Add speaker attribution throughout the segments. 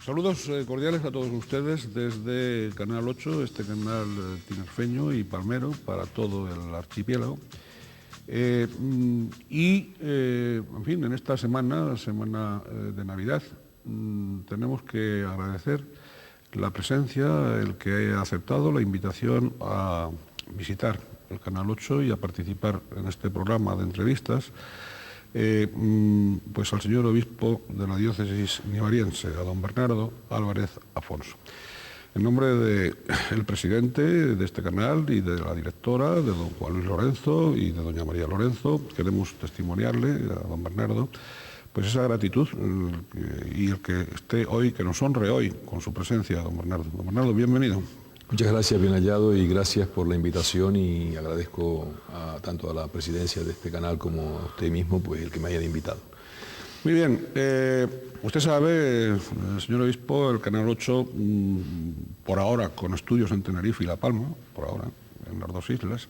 Speaker 1: Saludos cordiales a todos ustedes desde Canal 8, este canal tinerfeño y palmero para todo el archipiélago. En fin, en esta semana de Navidad, tenemos que agradecer la presencia, el que haya aceptado la invitación a visitar el Canal 8 y a participar en este programa de entrevistas, pues al señor obispo de la diócesis nivariense, a don Bernardo Álvarez Afonso. En nombre del presidente de este canal y de la directora, de don Juan Luis Lorenzo y de doña María Lorenzo, queremos testimoniarle a don Bernardo pues esa gratitud y el que esté hoy, que nos honre hoy con su presencia, don Bernardo. Don Bernardo, bienvenido.
Speaker 2: Muchas gracias, bien hallado, y gracias por la invitación, y agradezco tanto a la presidencia de este canal como a usted mismo, pues el que me hayan invitado.
Speaker 1: Muy bien, usted sabe, señor obispo, el Canal 8, por ahora con estudios en Tenerife y La Palma, por ahora, en las dos islas,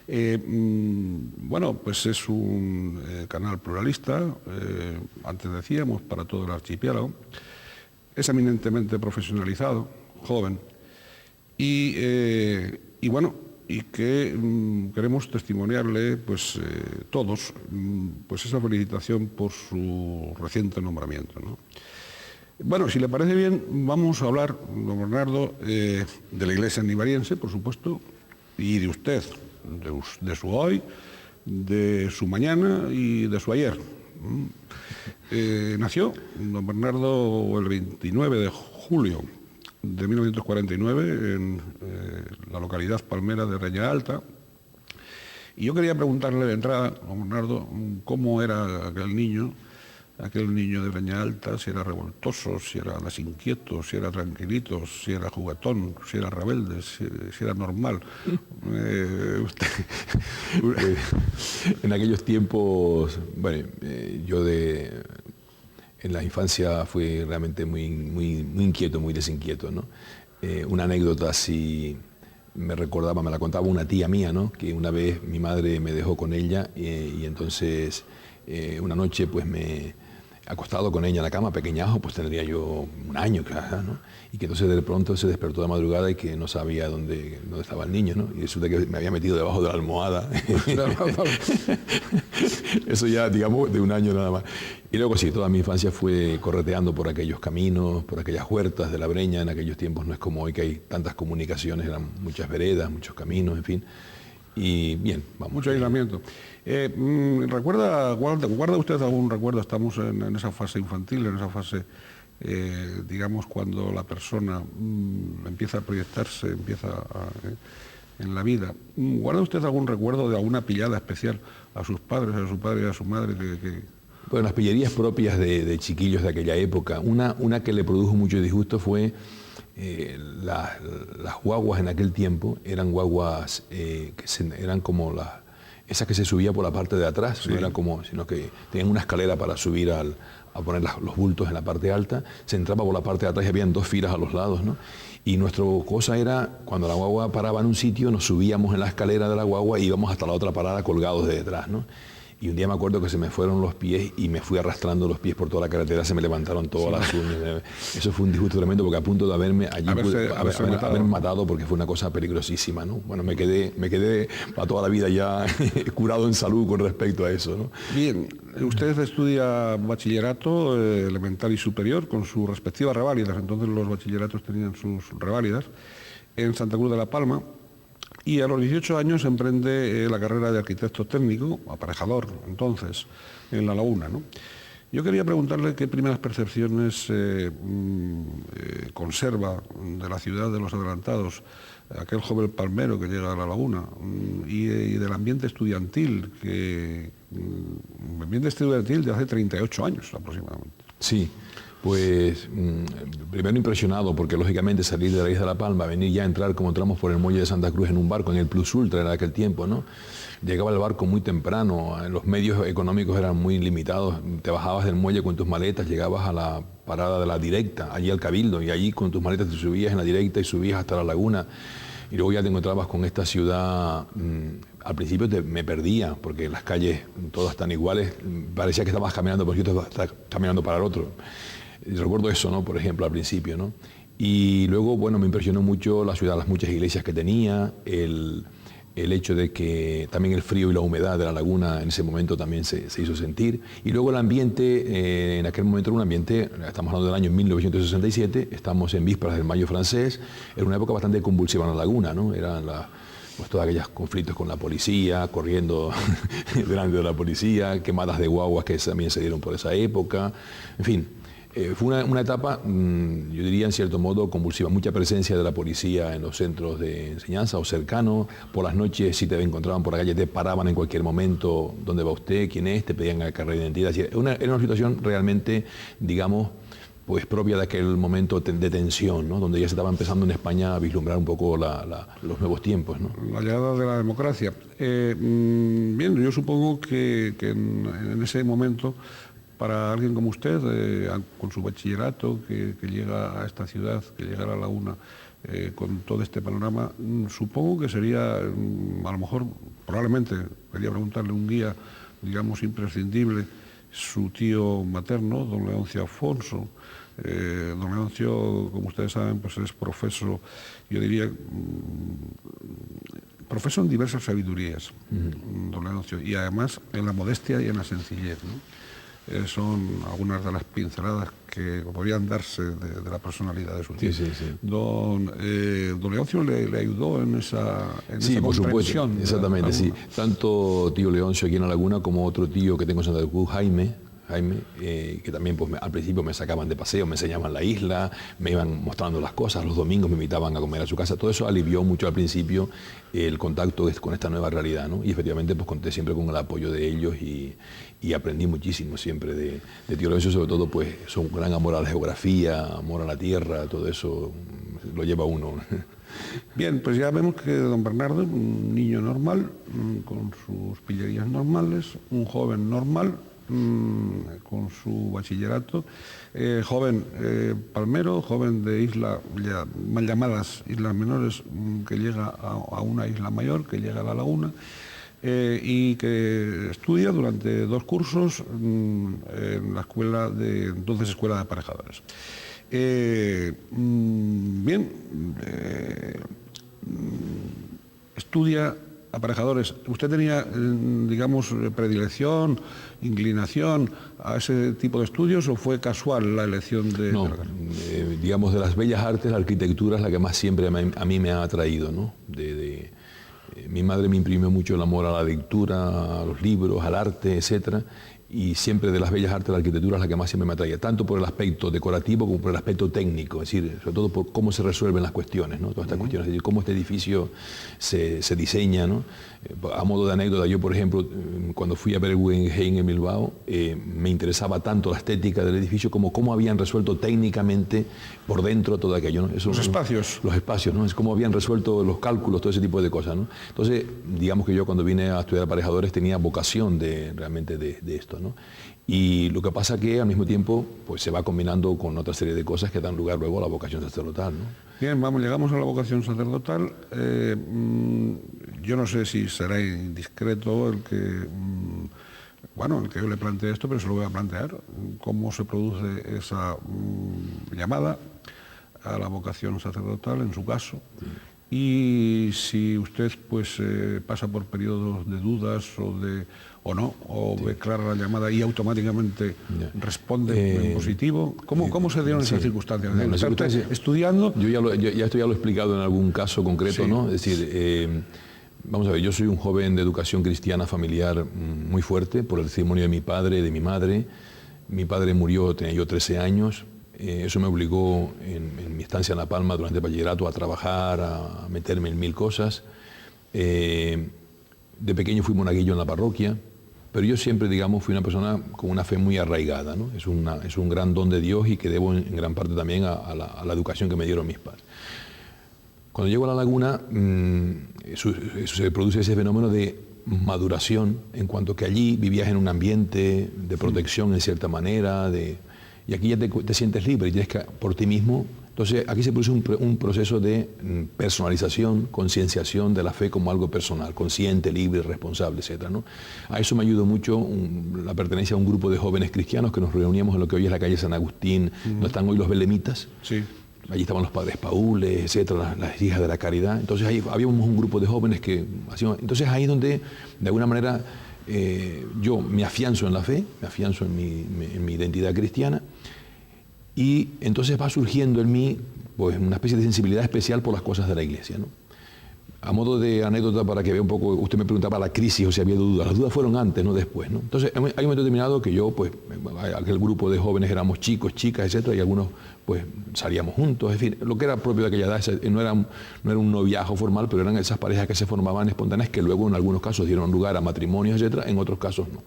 Speaker 1: bueno, pues es un canal pluralista, antes decíamos, para todo el archipiélago, es eminentemente profesionalizado, joven, y bueno, y que queremos testimoniarle, pues todos, pues esa felicitación por su reciente nombramiento, ¿no? Bueno, si le parece bien, vamos a hablar, don Bernardo, de la Iglesia nivariense, por supuesto, y de usted, de su hoy, de su mañana y de su ayer. Nació don Bernardo el 29 de julio de 1949 en la localidad palmera de Reña Alta. Y yo quería preguntarle de entrada, don Bernardo, cómo era aquel niño de Reña Alta, si era revoltoso, si era desinquieto, si era tranquilito, si era juguetón, si era rebelde, si era normal.
Speaker 2: En aquellos tiempos, bueno, en la infancia fui realmente muy inquieto, muy desinquieto, ¿no? Una anécdota así me la contaba una tía mía, ¿no? Que una vez mi madre me dejó con ella y entonces una noche pues acostado con ella en la cama, pequeñajo, pues tendría yo un año, claro, ¿no? Y que entonces de pronto se despertó de madrugada y que no sabía dónde estaba el niño, ¿no? Y resulta que me había metido debajo de la almohada. Eso ya, digamos, de un año nada más. Y luego sí, toda mi infancia fue correteando por aquellos caminos, por aquellas huertas de la Breña. En aquellos tiempos no es como hoy, que hay tantas comunicaciones, eran muchas veredas, muchos caminos, en fin. Y bien, vamos.
Speaker 1: Mucho aislamiento. ¿Guarda usted algún recuerdo? Estamos en esa fase infantil, en esa fase, digamos, cuando la persona empieza a proyectarse, en la vida. ¿Guarda usted algún recuerdo de alguna pillada especial a sus padres, a su padre y a su madre?
Speaker 2: Bueno, las pillerías propias de chiquillos de aquella época. Una que le produjo mucho disgusto fue las guaguas en aquel tiempo. Eran guaguas eran como esas que se subía por la parte de atrás, sí. No eran sino que tenían una escalera para subir a poner los bultos en la parte alta. Se entraba por la parte de atrás y habían dos filas a los lados, ¿no? Y nuestra cosa era, cuando la guagua paraba en un sitio, nos subíamos en la escalera de la guagua y íbamos hasta la otra parada colgados de detrás, ¿no? Y un día me acuerdo que se me fueron los pies y me fui arrastrando los pies por toda la carretera, se me levantaron todas las uñas. Eso fue un disgusto tremendo, porque a punto de haberme matado, porque fue una cosa peligrosísima, ¿no? Bueno, me quedé para toda la vida ya curado en salud con respecto a eso, ¿no?
Speaker 1: Bien, usted estudia bachillerato elemental y superior con sus respectivas reválidas. Entonces los bachilleratos tenían sus reválidas en Santa Cruz de la Palma. Y a los 18 años emprende la carrera de arquitecto técnico, aparejador, entonces, en La Laguna, ¿no? Yo quería preguntarle qué primeras percepciones conserva de la ciudad de los adelantados, aquel joven palmero que llega a La Laguna, y del ambiente estudiantil, ambiente estudiantil de hace 38 años aproximadamente.
Speaker 2: Sí. Pues primero impresionado, porque lógicamente salir de la isla de La Palma, venir ya a entrar como entramos por el muelle de Santa Cruz en un barco, en el Plus Ultra en aquel tiempo, ¿no? Llegaba el barco muy temprano, los medios económicos eran muy limitados, te bajabas del muelle con tus maletas, llegabas a la parada de la directa, allí al Cabildo, y allí con tus maletas te subías en la directa y subías hasta la laguna, y luego ya te encontrabas con esta ciudad. Al principio me perdía, porque las calles todas están iguales, parecía que estabas caminando por un sitio, estabas caminando para el otro. Y recuerdo eso, ¿no? Por ejemplo, al principio, ¿no? Y luego, bueno, me impresionó mucho la ciudad, las muchas iglesias que tenía, el hecho de que también el frío y la humedad de la laguna en ese momento también se hizo sentir. Y luego el ambiente, en aquel momento era un ambiente, estamos hablando del año 1967, estamos en vísperas del Mayo francés, era una época bastante convulsiva en la laguna, ¿no? Eran pues todos aquellos conflictos con la policía, corriendo delante de la policía, quemadas de guaguas que también se dieron por esa época, en fin. Fue una etapa, yo diría en cierto modo, convulsiva. Mucha presencia de la policía en los centros de enseñanza o cercanos. Por las noches, si te encontraban por la calle, te paraban en cualquier momento. ¿Dónde va usted? ¿Quién es? Te pedían el carnet de identidad. Era una situación realmente, digamos, pues propia de aquel momento de tensión, ¿no? Donde ya se estaba empezando en España a vislumbrar un poco los nuevos tiempos, ¿no?
Speaker 1: La llegada de la democracia. Bien, yo supongo que en ese momento, para alguien como usted, con su bachillerato, que llega a esta ciudad, que llega a La Laguna, con todo este panorama, supongo que sería, a lo mejor, probablemente, quería preguntarle, un guía, digamos, imprescindible, su tío materno, don Leoncio Afonso. Don Leoncio, como ustedes saben, pues es profesor, yo diría, profesor en diversas sabidurías, don Leoncio, y además en la modestia y en la sencillez, ¿no? Son algunas de las pinceladas que podrían darse de la personalidad de su tío.
Speaker 2: Sí, sí, sí.
Speaker 1: Don Leoncio le ayudó en esa
Speaker 2: sí, por supuesto, exactamente, sí. Tanto tío Leoncio aquí en La Laguna como otro tío que tengo en Santa Cruz, Jaime, que también pues, al principio me sacaban de paseo, me enseñaban la isla, me iban mostrando las cosas, los domingos me invitaban a comer a su casa. Todo eso alivió mucho al principio el contacto con esta nueva realidad, ¿no? Y efectivamente pues conté siempre con el apoyo de ellos y aprendí muchísimo siempre de tío Lorenzo, sobre todo pues un gran amor a la geografía, amor a la tierra, todo eso lo lleva uno.
Speaker 1: Bien, pues ya vemos que don Bernardo, un niño normal, con sus pillerías normales, un joven normal, con su bachillerato, joven palmero, joven de isla, mal llamadas islas menores, que llega a una isla mayor, que llega a La Laguna, y que estudia durante 2 cursos en la escuela entonces Escuela de Aparejadores. Bien, estudia aparejadores. ¿Usted tenía, digamos, predilección, inclinación a ese tipo de estudios o fue casual la elección de...?
Speaker 2: No, digamos, de las bellas artes, la arquitectura es la que más siempre a mí me ha atraído, ¿no? Mi madre me imprimió mucho el amor a la lectura, a los libros, al arte, etcétera. Y siempre de las bellas artes, la arquitectura es la que más siempre me atraía, tanto por el aspecto decorativo como por el aspecto técnico, es decir, sobre todo por cómo se resuelven las cuestiones, ¿no? Todas estas cuestiones, es decir, cómo este edificio se diseña, ¿no? A modo de anécdota, yo por ejemplo, cuando fui a ver el Guggenheim en Bilbao, me interesaba tanto la estética del edificio como cómo habían resuelto técnicamente por dentro todo aquello, ¿no?
Speaker 1: Los espacios.
Speaker 2: Los espacios, ¿no? Es cómo habían resuelto los cálculos, todo ese tipo de cosas, ¿no? Entonces, digamos que yo cuando vine a estudiar aparejadores tenía vocación realmente de esto, ¿no? Y lo que pasa que al mismo tiempo pues se va combinando con otra serie de cosas que dan lugar luego a la vocación sacerdotal, ¿no?
Speaker 1: Bien, llegamos a la vocación sacerdotal. Yo no sé si será indiscreto el que yo le plantee esto, pero se lo voy a plantear. ¿Cómo se produce esa llamada a la vocación sacerdotal, en su caso? Sí. Y si usted pues pasa por periodos de dudas o no, ve clara la llamada y automáticamente responde en positivo. ¿Cómo se dieron esas circunstancias? ¿Estudiando?
Speaker 2: Yo esto ya lo he explicado en algún caso concreto, sí. ¿No? Es decir, vamos a ver, yo soy un joven de educación cristiana familiar muy fuerte por el testimonio de mi padre y de mi madre. Mi padre murió, tenía yo 13 años. Eso me obligó en mi estancia en La Palma durante el bachillerato a trabajar, a meterme en 1000 cosas. De pequeño fui monaguillo en la parroquia, pero yo siempre, digamos, fui una persona con una fe muy arraigada, ¿no? Es un gran don de Dios y que debo en gran parte también a la educación que me dieron mis padres. Cuando llego a La Laguna, se produce ese fenómeno de maduración, en cuanto que allí vivías en un ambiente de protección en cierta manera, y aquí ya te sientes libre y tienes que por ti mismo Entonces, aquí se produce un proceso de personalización, concienciación de la fe como algo personal, consciente, libre, responsable, etc., ¿no? A eso me ayudó mucho la pertenencia a un grupo de jóvenes cristianos que nos reuníamos en lo que hoy es la calle San Agustín, donde están hoy los belemitas.
Speaker 1: Sí.
Speaker 2: Allí estaban los padres paules, etcétera, las hijas de la caridad. Entonces ahí habíamos un grupo de jóvenes que hacíamos. Entonces ahí es donde, de alguna manera, yo me afianzo en la fe, me afianzo en mi identidad cristiana. Y entonces va surgiendo en mí pues, una especie de sensibilidad especial por las cosas de la iglesia, ¿no? A modo de anécdota, para que vea un poco, usted me preguntaba la crisis o si había dudas. Las dudas fueron antes, no después, ¿no? Entonces, hay un momento determinado que yo, pues, aquel grupo de jóvenes éramos chicos, chicas, etcétera, y algunos, pues, salíamos juntos. Es decir, lo que era propio de aquella edad, no era un noviazgo formal, pero eran esas parejas que se formaban espontáneas que luego en algunos casos dieron lugar a matrimonios, etcétera, en otros casos no.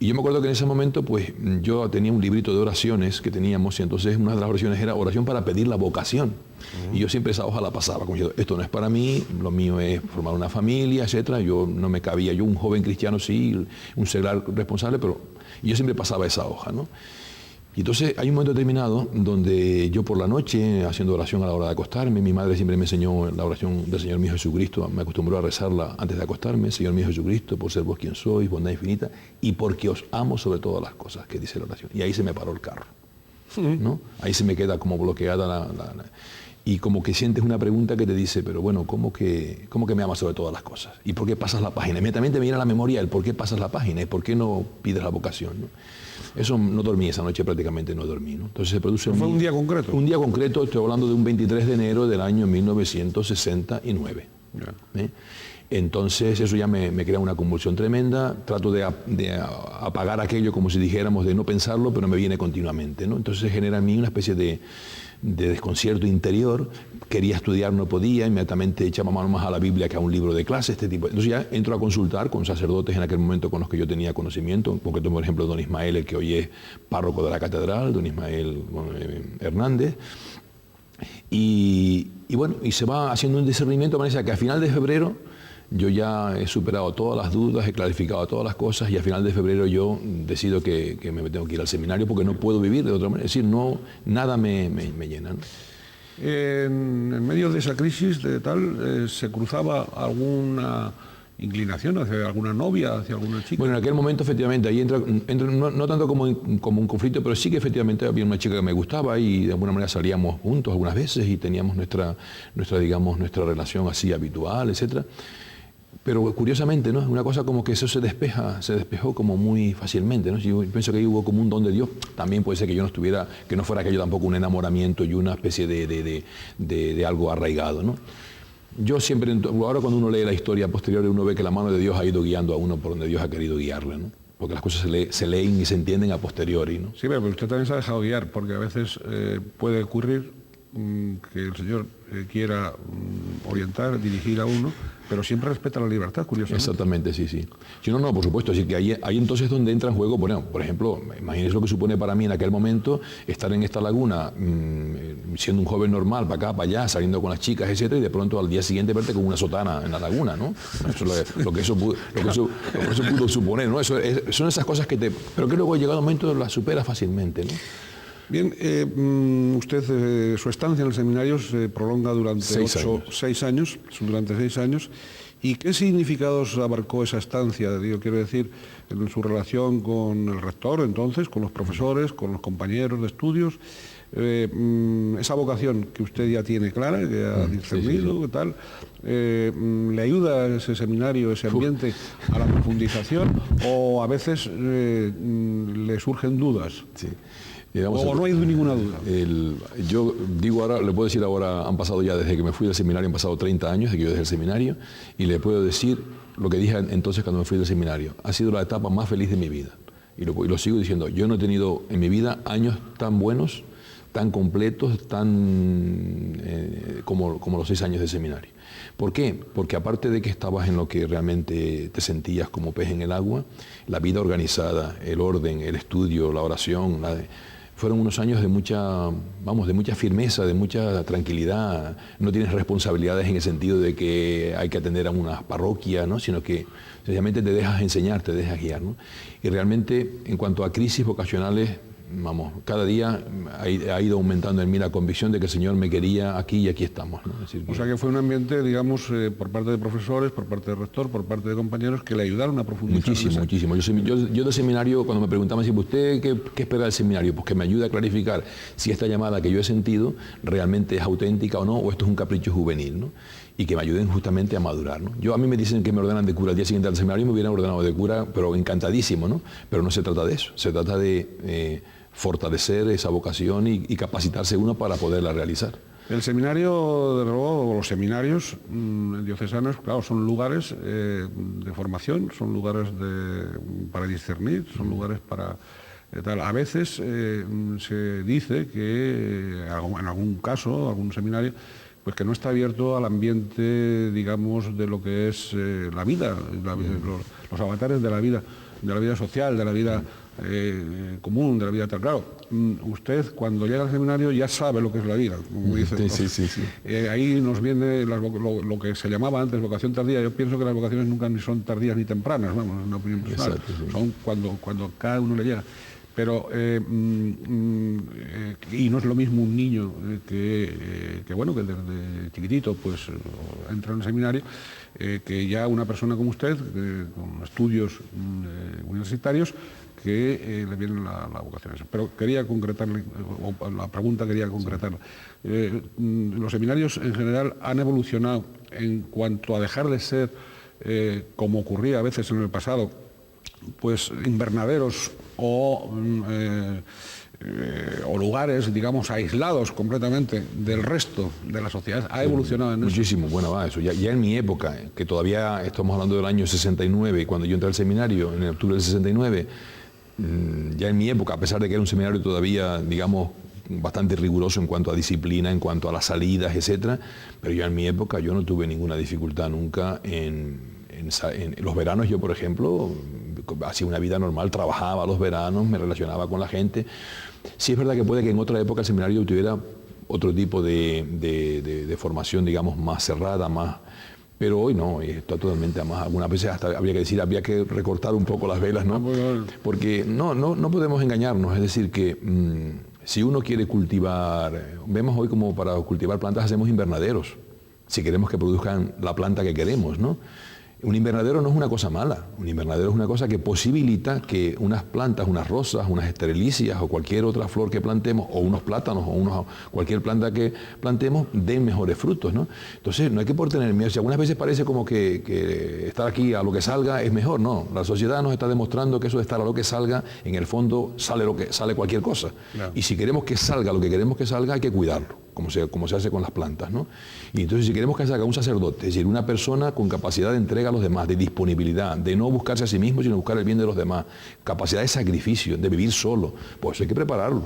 Speaker 2: Y yo me acuerdo que en ese momento, pues, yo tenía un librito de oraciones que teníamos, y entonces una de las oraciones era oración para pedir la vocación. Y yo siempre esa hoja la pasaba, como diciendo, esto no es para mí, lo mío es formar una familia, etcétera. Yo no me cabía, yo un joven cristiano sí, un seglar responsable, pero yo siempre pasaba esa hoja, ¿no? Y entonces hay un momento determinado donde yo por la noche, haciendo oración a la hora de acostarme, mi madre siempre me enseñó la oración del Señor mío Jesucristo, me acostumbró a rezarla antes de acostarme: Señor mío Jesucristo, por ser vos quien sois, bondad infinita, y porque os amo sobre todas las cosas, que dice la oración. Y ahí se me paró el carro, ¿no? Ahí se me queda como bloqueada y como que sientes una pregunta que te dice, pero bueno, ¿cómo que me amas sobre todas las cosas? ¿Y por qué pasas la página? Inmediatamente me viene a la memoria el por qué pasas la página y por qué no pides la vocación, ¿no? Eso no dormí, esa noche prácticamente no dormí, ¿no? Entonces se produce...
Speaker 1: ¿Fue un día concreto?
Speaker 2: Un día concreto, estoy hablando de un 23 de enero del año 1969. ¿Eh? Entonces eso ya me crea una convulsión tremenda, trato de apagar aquello como si dijéramos, de no pensarlo, pero me viene continuamente, ¿no? Entonces genera en mí una especie de desconcierto interior. Quería estudiar, no podía, inmediatamente echaba mano más a la Biblia que a un libro de clase, este tipo. Entonces ya entro a consultar con sacerdotes en aquel momento con los que yo tenía conocimiento, porque tomo por ejemplo don Ismael, el que hoy es párroco de la catedral, don Ismael Hernández, y bueno, y se va haciendo un discernimiento, de manera que a final de febrero yo ya he superado todas las dudas, he clarificado todas las cosas, y a final de febrero yo decido que me tengo que ir al seminario porque no puedo vivir de otra manera. Es decir, no, nada me llena, ¿no?
Speaker 1: En medio de esa crisis ¿se cruzaba alguna inclinación hacia alguna novia, hacia alguna chica?
Speaker 2: Bueno, en aquel momento efectivamente, ahí entra no tanto como un conflicto, pero sí que efectivamente había una chica que me gustaba y de alguna manera salíamos juntos algunas veces y teníamos nuestra relación así habitual, etcétera. Pero curiosamente, ¿no? Una cosa como que eso se despejó como muy fácilmente, ¿no? Yo pienso que ahí hubo como un don de Dios. También puede ser que yo que no fuera aquello tampoco un enamoramiento y una especie de algo arraigado, ¿no? Yo siempre, ahora cuando uno lee la historia posterior, uno ve que la mano de Dios ha ido guiando a uno por donde Dios ha querido guiarle, ¿no? Porque las cosas se leen y se entienden a posteriori, ¿no?
Speaker 1: Sí, pero usted también se ha dejado guiar, porque a veces puede ocurrir que el Señor quiera orientar, dirigir a uno, pero siempre respeta la libertad, curiosamente.
Speaker 2: Exactamente, sí. Sí, no, por supuesto. Así que ahí entonces donde entra en juego, bueno, por ejemplo, imagínese lo que supone para mí en aquel momento estar en esta laguna, siendo un joven normal, para acá, para allá, saliendo con las chicas, etcétera, y de pronto al día siguiente verte con una sotana en la laguna, ¿no? Eso lo que eso pudo suponer, ¿no? Son esas cosas pero que luego llegado un momento las supera fácilmente, ¿no?
Speaker 1: Bien, usted, su estancia en el seminario se prolonga durante 6 años. ¿Y qué significados abarcó esa estancia? Quiero decir, en su relación con el rector, entonces, con los profesores, con los compañeros de estudios, esa vocación que usted ya tiene clara, que ha discernido, sí. Tal, ¿le ayuda ese seminario, ese ambiente, a la profundización, o a veces le surgen dudas? Sí. ¿O no hay ninguna duda?
Speaker 2: Yo digo ahora, le puedo decir ahora, han pasado ya desde que me fui del seminario, han pasado 30 años de que yo dejé el seminario, y le puedo decir lo que dije entonces cuando me fui del seminario. Ha sido la etapa más feliz de mi vida. Y lo sigo diciendo. Yo no he tenido en mi vida años tan buenos, tan completos, como los 6 años de seminario. ¿Por qué? Porque aparte de que estabas en lo que realmente te sentías como pez en el agua, la vida organizada, el orden, el estudio, la oración, fueron unos años de mucha firmeza, de mucha tranquilidad. No tienes responsabilidades en el sentido de que hay que atender a una parroquia, ¿no? Sino que sencillamente te dejas enseñar, te dejas guiar, ¿no? Y realmente, en cuanto a crisis vocacionales, vamos, cada día ha ido aumentando en mí la convicción de que el Señor me quería aquí y aquí estamos, ¿no? Es decir,
Speaker 1: O sea que fue un ambiente, digamos, por parte de profesores, por parte del rector, por parte de compañeros que le ayudaron a profundizar.
Speaker 2: Muchísimo. Yo del seminario, cuando me preguntaban, ¿usted qué espera del seminario? Pues que me ayude a clarificar si esta llamada que yo he sentido realmente es auténtica o no, o esto es un capricho juvenil, ¿no? Y que me ayuden justamente a madurar, ¿no? A mí me dicen que me ordenan de cura el día siguiente al seminario y me hubieran ordenado de cura, pero encantadísimo, ¿no? Pero no se trata de eso, se trata de fortalecer esa vocación y capacitarse uno para poderla realizar.
Speaker 1: El seminario, de luego, los seminarios diocesanos, claro, son lugares de formación, son lugares para discernir, son lugares para tal. A veces se dice que en algún caso, algún seminario, pues que no está abierto al ambiente, digamos, de lo que es la vida, los avatares de la vida social, de la vida común, de la vida tal. Claro, usted cuando llega al seminario ya sabe lo que es la vida, como dice.
Speaker 2: Sí.
Speaker 1: Ahí nos viene lo que se llamaba antes vocación tardía. Yo pienso que las vocaciones nunca ni son tardías ni tempranas, vamos, es una opinión personal.
Speaker 2: Exacto, sí.
Speaker 1: Son cuando cada uno le llega. Pero, y no es lo mismo un niño que desde chiquitito pues entra en el seminario, que ya una persona como usted, con estudios universitarios, que le viene la vocación. Pero quería concretarle, o la pregunta quería concretarla. Los seminarios en general han evolucionado en cuanto a dejar de ser, como ocurría a veces en el pasado, pues invernaderos o lugares, digamos, aislados completamente del resto de la sociedad. Ha evolucionado en eso.
Speaker 2: Muchísimo, bueno, va eso. Ya en mi época, que todavía estamos hablando del año 69, cuando yo entré al seminario, en octubre del 69, ya en mi época, a pesar de que era un seminario todavía, digamos, bastante riguroso en cuanto a disciplina, en cuanto a las salidas, etcétera, pero ya en mi época yo no tuve ninguna dificultad nunca en los veranos. Yo, por ejemplo, hacía una vida normal, trabajaba los veranos, me relacionaba con la gente. Sí es verdad que puede que en otra época el seminario tuviera otro tipo de formación, digamos, más cerrada, más... Pero hoy no, está totalmente más. Algunas veces hasta había que recortar un poco las velas, ¿no? Porque no podemos engañarnos, es decir, que si uno quiere cultivar, vemos hoy como para cultivar plantas hacemos invernaderos, si queremos que produzcan la planta que queremos, ¿no? Un invernadero no es una cosa mala, un invernadero es una cosa que posibilita que unas plantas, unas rosas, unas esterelicias o cualquier otra flor que plantemos, o unos plátanos o cualquier planta que plantemos, den mejores frutos, ¿no? Entonces no hay que por tener miedo. Si algunas veces parece como que estar aquí a lo que salga es mejor, no. La sociedad nos está demostrando que eso de estar a lo que salga, en el fondo sale cualquier cosa. Claro. Y si queremos que salga lo que queremos que salga, hay que cuidarlo, como se hace con las plantas, ¿no? Y entonces si queremos que salga un sacerdote, es decir, una persona con capacidad de entrega a los demás, de disponibilidad, de no buscarse a sí mismo, sino buscar el bien de los demás, capacidad de sacrificio, de vivir solo, pues hay que prepararlo.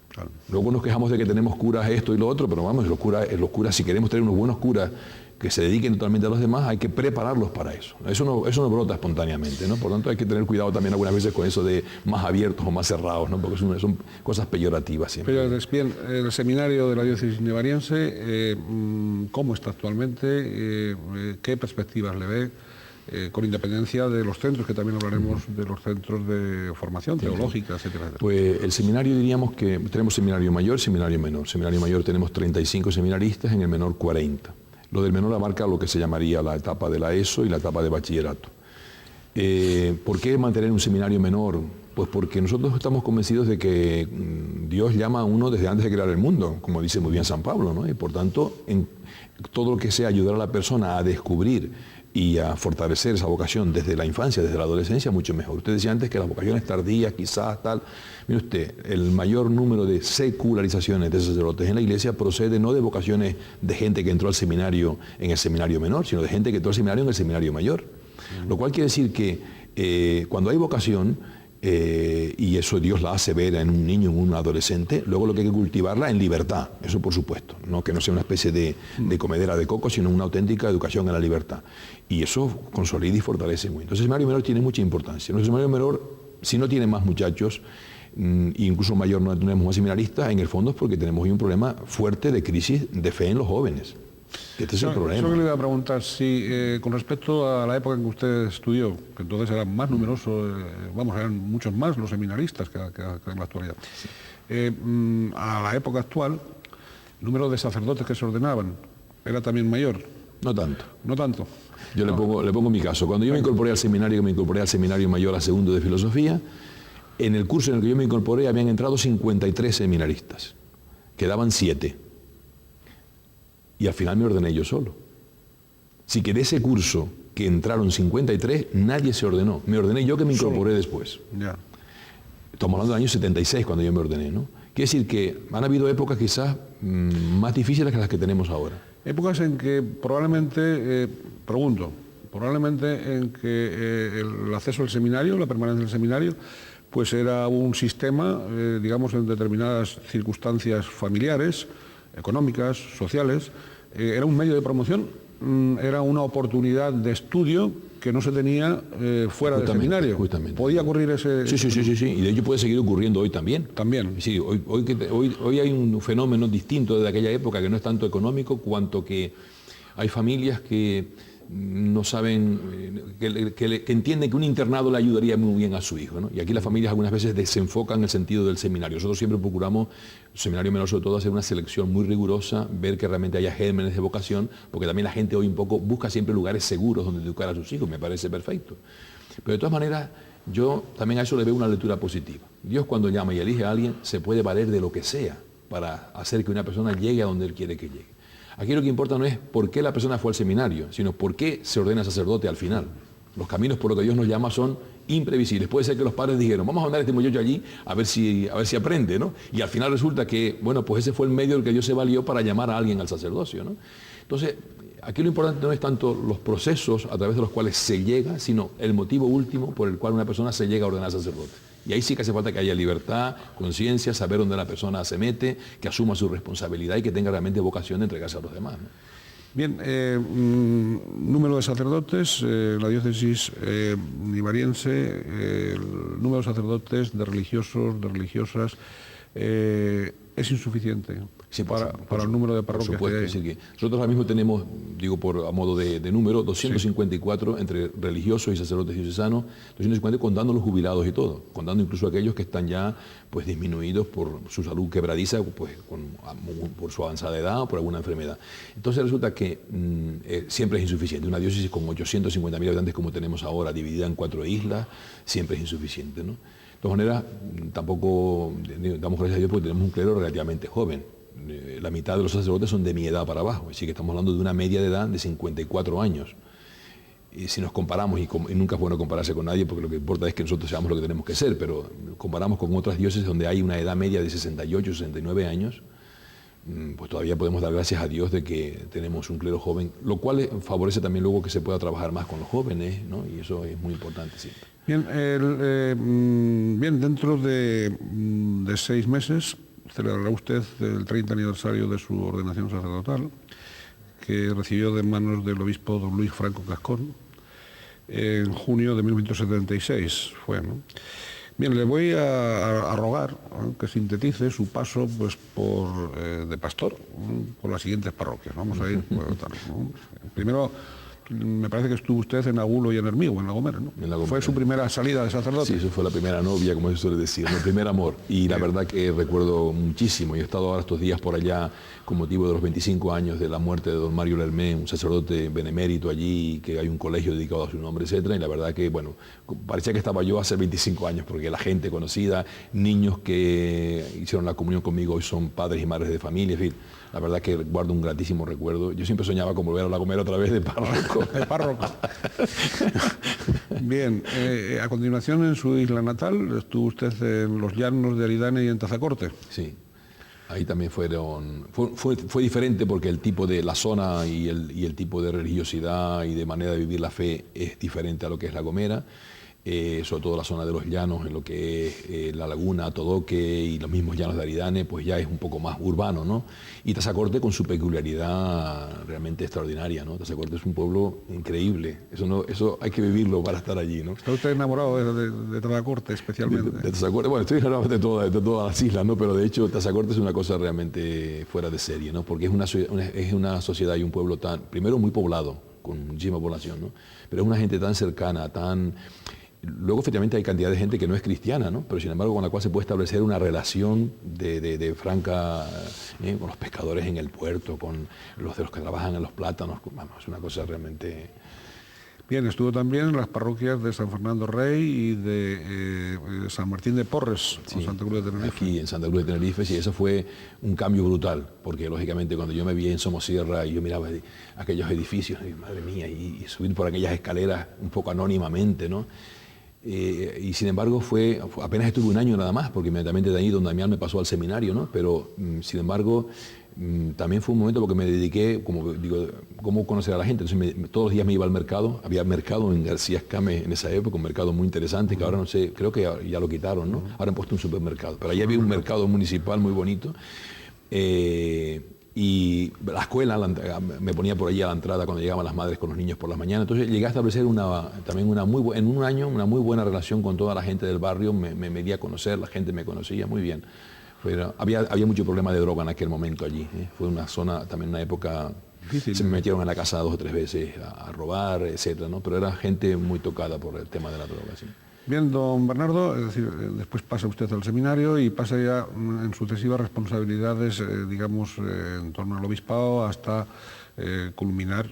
Speaker 2: Claro. Luego nos quejamos de que tenemos curas esto y lo otro, pero vamos, los curas, si queremos tener unos buenos curas que se dediquen totalmente a los demás, hay que prepararlos para eso. Eso no brota espontáneamente, ¿no? Por lo tanto hay que tener cuidado también algunas veces con eso de más abiertos o más cerrados, ¿no? Porque son cosas peyorativas siempre.
Speaker 1: Pero bien, el seminario de la diócesis nevariense, ¿cómo está actualmente? ¿Qué perspectivas le ve? Con independencia de los centros, que también hablaremos de los centros de formación teológica, etcétera, etcétera.
Speaker 2: Pues el seminario, diríamos que tenemos seminario mayor, seminario menor. Seminario mayor tenemos 35 seminaristas, en el menor 40. Lo del menor abarca lo que se llamaría la etapa de la ESO y la etapa de bachillerato. ¿Por qué mantener un seminario menor? Pues porque nosotros estamos convencidos de que Dios llama a uno desde antes de crear el mundo, como dice muy bien San Pablo, ¿no? Y por tanto, en todo lo que sea ayudar a la persona a descubrir y a fortalecer esa vocación desde la infancia, desde la adolescencia, mucho mejor. Usted decía antes que las vocaciones tardías, quizás, tal. Mire usted, el mayor número de secularizaciones de sacerdotes en la Iglesia procede no de vocaciones de gente que entró al seminario en el seminario menor, sino de gente que entró al seminario en el seminario mayor. Lo cual quiere decir que cuando hay vocación, y eso Dios la hace ver en un niño, en un adolescente, luego lo que hay que cultivarla en libertad, eso por supuesto, no que no sea una especie de comedera de coco, sino una auténtica educación en la libertad. Y eso consolida y fortalece muy. Entonces el seminario menor tiene mucha importancia. El seminario menor, si no tiene más muchachos, incluso mayor no tenemos más seminaristas, en el fondo es porque tenemos hoy un problema fuerte de crisis de fe en los jóvenes. Este es el
Speaker 1: Eso que
Speaker 2: problema.
Speaker 1: le iba a preguntar, si con respecto a la época en que usted estudió, que entonces era más numeroso, eran muchos más los seminaristas que en la actualidad. A la época actual, el número de sacerdotes que se ordenaban era también mayor.
Speaker 2: No tanto.
Speaker 1: No tanto.
Speaker 2: Yo le pongo mi caso. Cuando yo me incorporé al seminario mayor a segundo de filosofía, en el curso en el que yo me incorporé habían entrado 53 seminaristas. Quedaban 7. Y al final me ordené yo solo. Así que de ese curso que entraron 53, nadie se ordenó. Me ordené yo, que me incorporé después.
Speaker 1: Ya.
Speaker 2: Estamos hablando del año 76 cuando yo me ordené, ¿no? Quiere decir que han habido épocas quizás más difíciles que las que tenemos ahora.
Speaker 1: Épocas en que probablemente, probablemente en que el acceso al seminario, la permanencia en el seminario, pues era un sistema, digamos, en determinadas circunstancias familiares, económicas, sociales, era un medio de promoción, era una oportunidad de estudio que no se tenía fuera del seminario.
Speaker 2: Justamente.
Speaker 1: ¿Podía ocurrir ese...?
Speaker 2: Sí. Y de hecho puede seguir ocurriendo hoy también.
Speaker 1: También.
Speaker 2: Sí, hoy hay un fenómeno distinto desde aquella época, que no es tanto económico, cuanto que hay familias que no saben, que entienden que un internado le ayudaría muy bien a su hijo, ¿no? Y aquí las familias algunas veces desenfocan el sentido del seminario. Nosotros siempre procuramos, el seminario menor sobre todo, hacer una selección muy rigurosa, ver que realmente haya gérmenes de vocación, porque también la gente hoy un poco busca siempre lugares seguros donde educar a sus hijos, me parece perfecto. Pero de todas maneras, yo también a eso le veo una lectura positiva. Dios, cuando llama y elige a alguien, se puede valer de lo que sea para hacer que una persona llegue a donde Él quiere que llegue. Aquí lo que importa no es por qué la persona fue al seminario, sino por qué se ordena sacerdote al final. Los caminos por los que Dios nos llama son imprevisibles. Puede ser que los padres dijeron, vamos a mandar a este muchacho allí a ver si aprende, ¿no? Y al final resulta que, bueno, pues ese fue el medio del que Dios se valió para llamar a alguien al sacerdocio, ¿no? Entonces, aquí lo importante no es tanto los procesos a través de los cuales se llega, sino el motivo último por el cual una persona se llega a ordenar sacerdote. Y ahí sí que hace falta que haya libertad, conciencia, saber dónde la persona se mete, que asuma su responsabilidad y que tenga realmente vocación de entregarse a los demás, ¿no?
Speaker 1: Bien, número de sacerdotes, la diócesis nivariense, el número de sacerdotes, de religiosos, de religiosas, es insuficiente.
Speaker 2: Sí,
Speaker 1: para el número de parroquias
Speaker 2: por supuesto,
Speaker 1: que hay.
Speaker 2: es decir, que nosotros ahora mismo tenemos, digo a modo de número, 254 entre religiosos y sacerdotes diocesanos, 250 contando los jubilados y todo, contando incluso aquellos que están ya pues disminuidos por su salud quebradiza, pues por su avanzada edad o por alguna enfermedad. Entonces resulta que siempre es insuficiente. Una diócesis con 850.000 habitantes como tenemos ahora, dividida en 4 islas, siempre es insuficiente, ¿no? De todas maneras, tampoco damos gracias a Dios porque tenemos un clero relativamente joven. La mitad de los sacerdotes son de mi edad para abajo, así que estamos hablando de una media de edad de 54 años. Y si nos comparamos, y nunca es bueno compararse con nadie porque lo que importa es que nosotros seamos lo que tenemos que ser, pero comparamos con otras diócesis donde hay una edad media de 68, 69 años, pues todavía podemos dar gracias a Dios de que tenemos un clero joven, lo cual favorece también luego que se pueda trabajar más con los jóvenes, ¿no? Y eso es muy importante siempre.
Speaker 1: Bien, dentro de 6 meses celebrará usted el 30 aniversario de su ordenación sacerdotal, que recibió de manos del obispo don Luis Franco Cascón en junio de 1976 fue, ¿no? Bien, le voy a rogar, ¿no?, que sintetice su paso pues de pastor por las siguientes parroquias. Vamos a ir, ¿no? Primero, me parece que estuvo usted en Agulo y en Hermigua, en La Gomera, ¿no?
Speaker 2: En La Gomera.
Speaker 1: ¿Fue su primera salida de sacerdote?
Speaker 2: Sí, eso fue la primera novia, como se suele decir, mi primer amor. Y la verdad que recuerdo muchísimo. Yo he estado ahora estos días por allá con motivo de los 25 años de la muerte de don Mario Lermé, un sacerdote benemérito allí, que hay un colegio dedicado a su nombre, etcétera. Y la verdad que, bueno, parecía que estaba yo hace 25 años, porque la gente conocida, niños que hicieron la comunión conmigo hoy son padres y madres de familia, en fin. La verdad que guardo un gratísimo recuerdo. Yo siempre soñaba con volver a La Gomera otra vez de párroco.
Speaker 1: De párroco. Bien, a continuación en su isla natal estuvo usted en los llanos de Aridane y en Tazacorte.
Speaker 2: Sí, ahí también fue diferente porque el tipo de la zona y el tipo de religiosidad y de manera de vivir la fe es diferente a lo que es La Gomera. sobre todo la zona de los llanos, en lo que es la laguna, Todoque y los mismos llanos de Aridane, pues ya es un poco más urbano, ¿no? Y Tazacorte con su peculiaridad realmente extraordinaria, ¿no? Tazacorte es un pueblo increíble, eso hay que vivirlo para estar allí, ¿no?
Speaker 1: ¿Está usted enamorado de Tazacorte especialmente?
Speaker 2: De Tazacorte, bueno, estoy enamorado de todas las islas, ¿no? Pero de hecho Tazacorte es una cosa realmente fuera de serie, ¿no? Porque es una sociedad y un pueblo primero muy poblado, con muchísima población, ¿no? Pero es una gente tan cercana, Luego, efectivamente, hay cantidad de gente que no es cristiana, ¿no? Pero sin embargo, con la cual se puede establecer una relación de franca, con los pescadores en el puerto, con los que trabajan en los plátanos. Vamos, es una cosa realmente...
Speaker 1: Bien, estuvo también en las parroquias de San Fernando Rey y de San Martín de Porres,
Speaker 2: sí,
Speaker 1: Santa Cruz de Tenerife.
Speaker 2: Aquí en Santa Cruz de Tenerife, sí, eso fue un cambio brutal, porque lógicamente cuando yo me vi en Somosierra y yo miraba aquellos edificios, y, madre mía, y subir por aquellas escaleras un poco anónimamente, ¿no? Y sin embargo apenas estuve un año nada más, porque inmediatamente de ahí don Damián me pasó al seminario, ¿no? Pero sin embargo también fue un momento porque me dediqué, como digo, cómo conocer a la gente. Entonces todos los días me iba al mercado, había mercado en García Escame en esa época, un mercado muy interesante, que ahora no sé, creo que ya lo quitaron, ¿no? Ahora han puesto un supermercado, pero allí había un mercado municipal muy bonito. Y la escuela me ponía por allí a la entrada cuando llegaban las madres con los niños por las mañanas. Entonces llegué a establecer en un año una muy buena relación con toda la gente del barrio. Me di a conocer, la gente me conocía muy bien. Había mucho problema de droga en aquel momento allí. Fue una zona, también una época... Difícil. Se me metieron en la casa 2 o 3 veces a robar, etcétera, ¿no? Pero era gente muy tocada por el tema de la droga, sí.
Speaker 1: Bien, don Bernardo, es decir, después pasa usted al seminario y pasa ya en sucesivas responsabilidades, digamos, en torno al obispado hasta culminar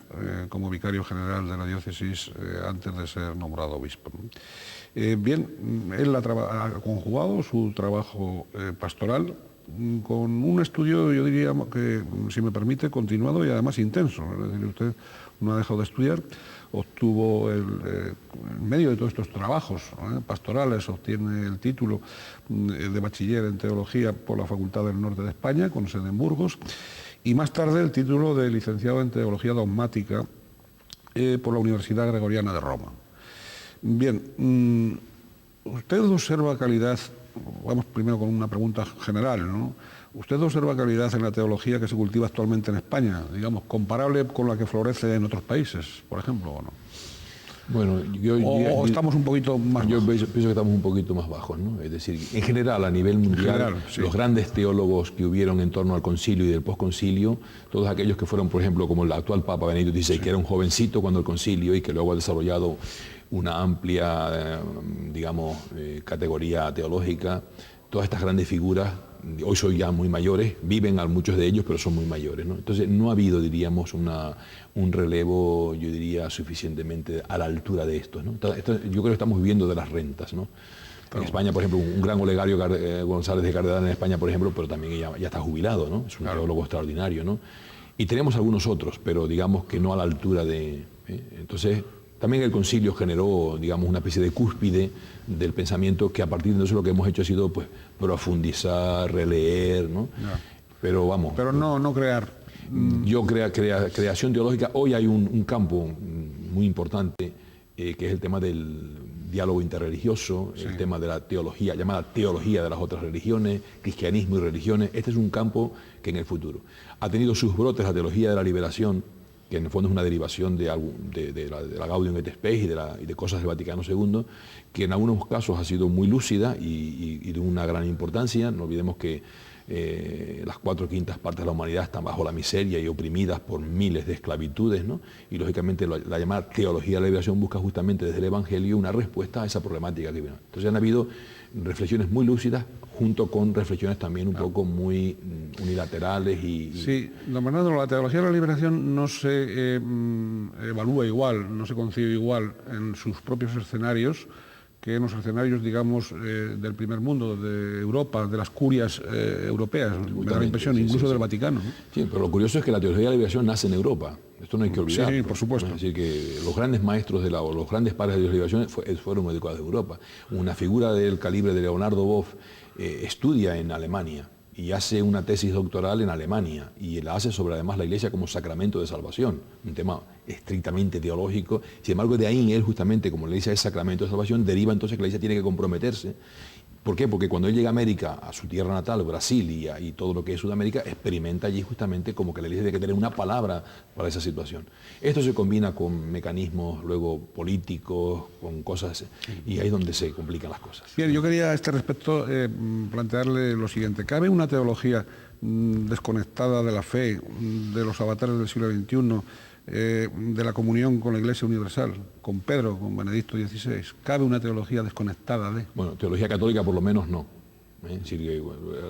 Speaker 1: como vicario general de la diócesis antes de ser nombrado obispo. Bien, él ha conjugado su trabajo pastoral con un estudio, yo diría que, si me permite, continuado y además intenso. Es decir, usted no ha dejado de estudiar, obtuvo, en medio de todos estos trabajos pastorales, obtiene el título de bachiller en teología por la Facultad del Norte de España, con sede en Burgos, y más tarde el título de licenciado en teología dogmática por la Universidad Gregoriana de Roma. Bien, usted observa calidad, vamos primero con una pregunta general, ¿no? ¿Usted observa calidad en la teología que se cultiva actualmente en España, digamos, comparable con la que florece en otros países, por ejemplo, o no?
Speaker 2: Bueno,
Speaker 1: o estamos un poquito más bajos.
Speaker 2: Yo pienso que estamos un poquito más bajos, ¿no? Es decir, en general, a nivel mundial,
Speaker 1: sí,
Speaker 2: los grandes teólogos que hubieron en torno al concilio y del posconcilio, todos aquellos que fueron, por ejemplo, como el actual Papa Benedicto XVI, sí, que era un jovencito cuando el concilio y que luego ha desarrollado una amplia, digamos, categoría teológica, todas estas grandes figuras, hoy son ya muy mayores, viven a muchos de ellos, pero son muy mayores, ¿no? Entonces no ha habido, diríamos, un relevo, yo diría, suficientemente a la altura de esto, ¿no? Yo creo que estamos viviendo de las rentas, ¿no? En España, por ejemplo, un gran Olegario González de Cardenal en España, por ejemplo, pero también ya está jubilado, ¿no? Es un teólogo extraordinario, ¿no? Y tenemos algunos otros, pero digamos que no a la altura de... Entonces, también el concilio generó, digamos, una especie de cúspide del pensamiento que a partir de eso lo que hemos hecho ha sido, pues, profundizar, releer, ¿no? Pero vamos...
Speaker 1: Pero no crear...
Speaker 2: Yo creación teológica, hoy hay un campo muy importante que es el tema del diálogo interreligioso, sí, el tema de la teología, llamada teología de las otras religiones, cristianismo y religiones. Este es un campo que en el futuro ha tenido sus brotes, la teología de la liberación, que en el fondo es una derivación de la Gaudium et Spes y de cosas del Vaticano II, que en algunos casos ha sido muy lúcida y de una gran importancia. No olvidemos que las 4/5 partes de la humanidad están bajo la miseria y oprimidas por miles de esclavitudes, ¿no? Y lógicamente la llamada teología de la liberación busca justamente desde el Evangelio una respuesta a esa problemática que viene. Entonces han habido reflexiones muy lúcidas junto con reflexiones también un poco muy unilaterales y...
Speaker 1: Sí, don Bernardo, la teología de la liberación no se evalúa igual, no se concibe igual en sus propios escenarios que en los escenarios, digamos, del primer mundo, de Europa, de las curias europeas, me da la impresión, sí, incluso del Vaticano, ¿no?
Speaker 2: Sí, pero lo curioso es que la teología de la liberación nace en Europa, esto no hay que olvidar.
Speaker 1: Sí, por supuesto.
Speaker 2: Es decir, que los grandes maestros o los grandes padres de la liberación fueron educados en Europa. Una figura del calibre de Leonardo Boff estudia en Alemania y hace una tesis doctoral en Alemania y la hace sobre además la Iglesia como sacramento de salvación, un tema estrictamente teológico. Sin embargo, de ahí él justamente, como la Iglesia es sacramento de salvación, deriva entonces que la Iglesia tiene que comprometerse. ¿Por qué? Porque cuando él llega a América, a su tierra natal, Brasil y todo lo que es Sudamérica, experimenta allí justamente como que la Iglesia tiene que tener una palabra para esa situación. Esto se combina con mecanismos luego políticos, con cosas, y ahí es donde se complican las cosas.
Speaker 1: Bien, yo quería a este respecto plantearle lo siguiente. ¿Cabe una teología desconectada de la fe, de los avatares del siglo XXI, de la comunión con la Iglesia Universal, con Pedro, con Benedicto XVI? ¿Cabe una teología desconectada de...?
Speaker 2: Bueno, teología católica por lo menos no. Es decir, que,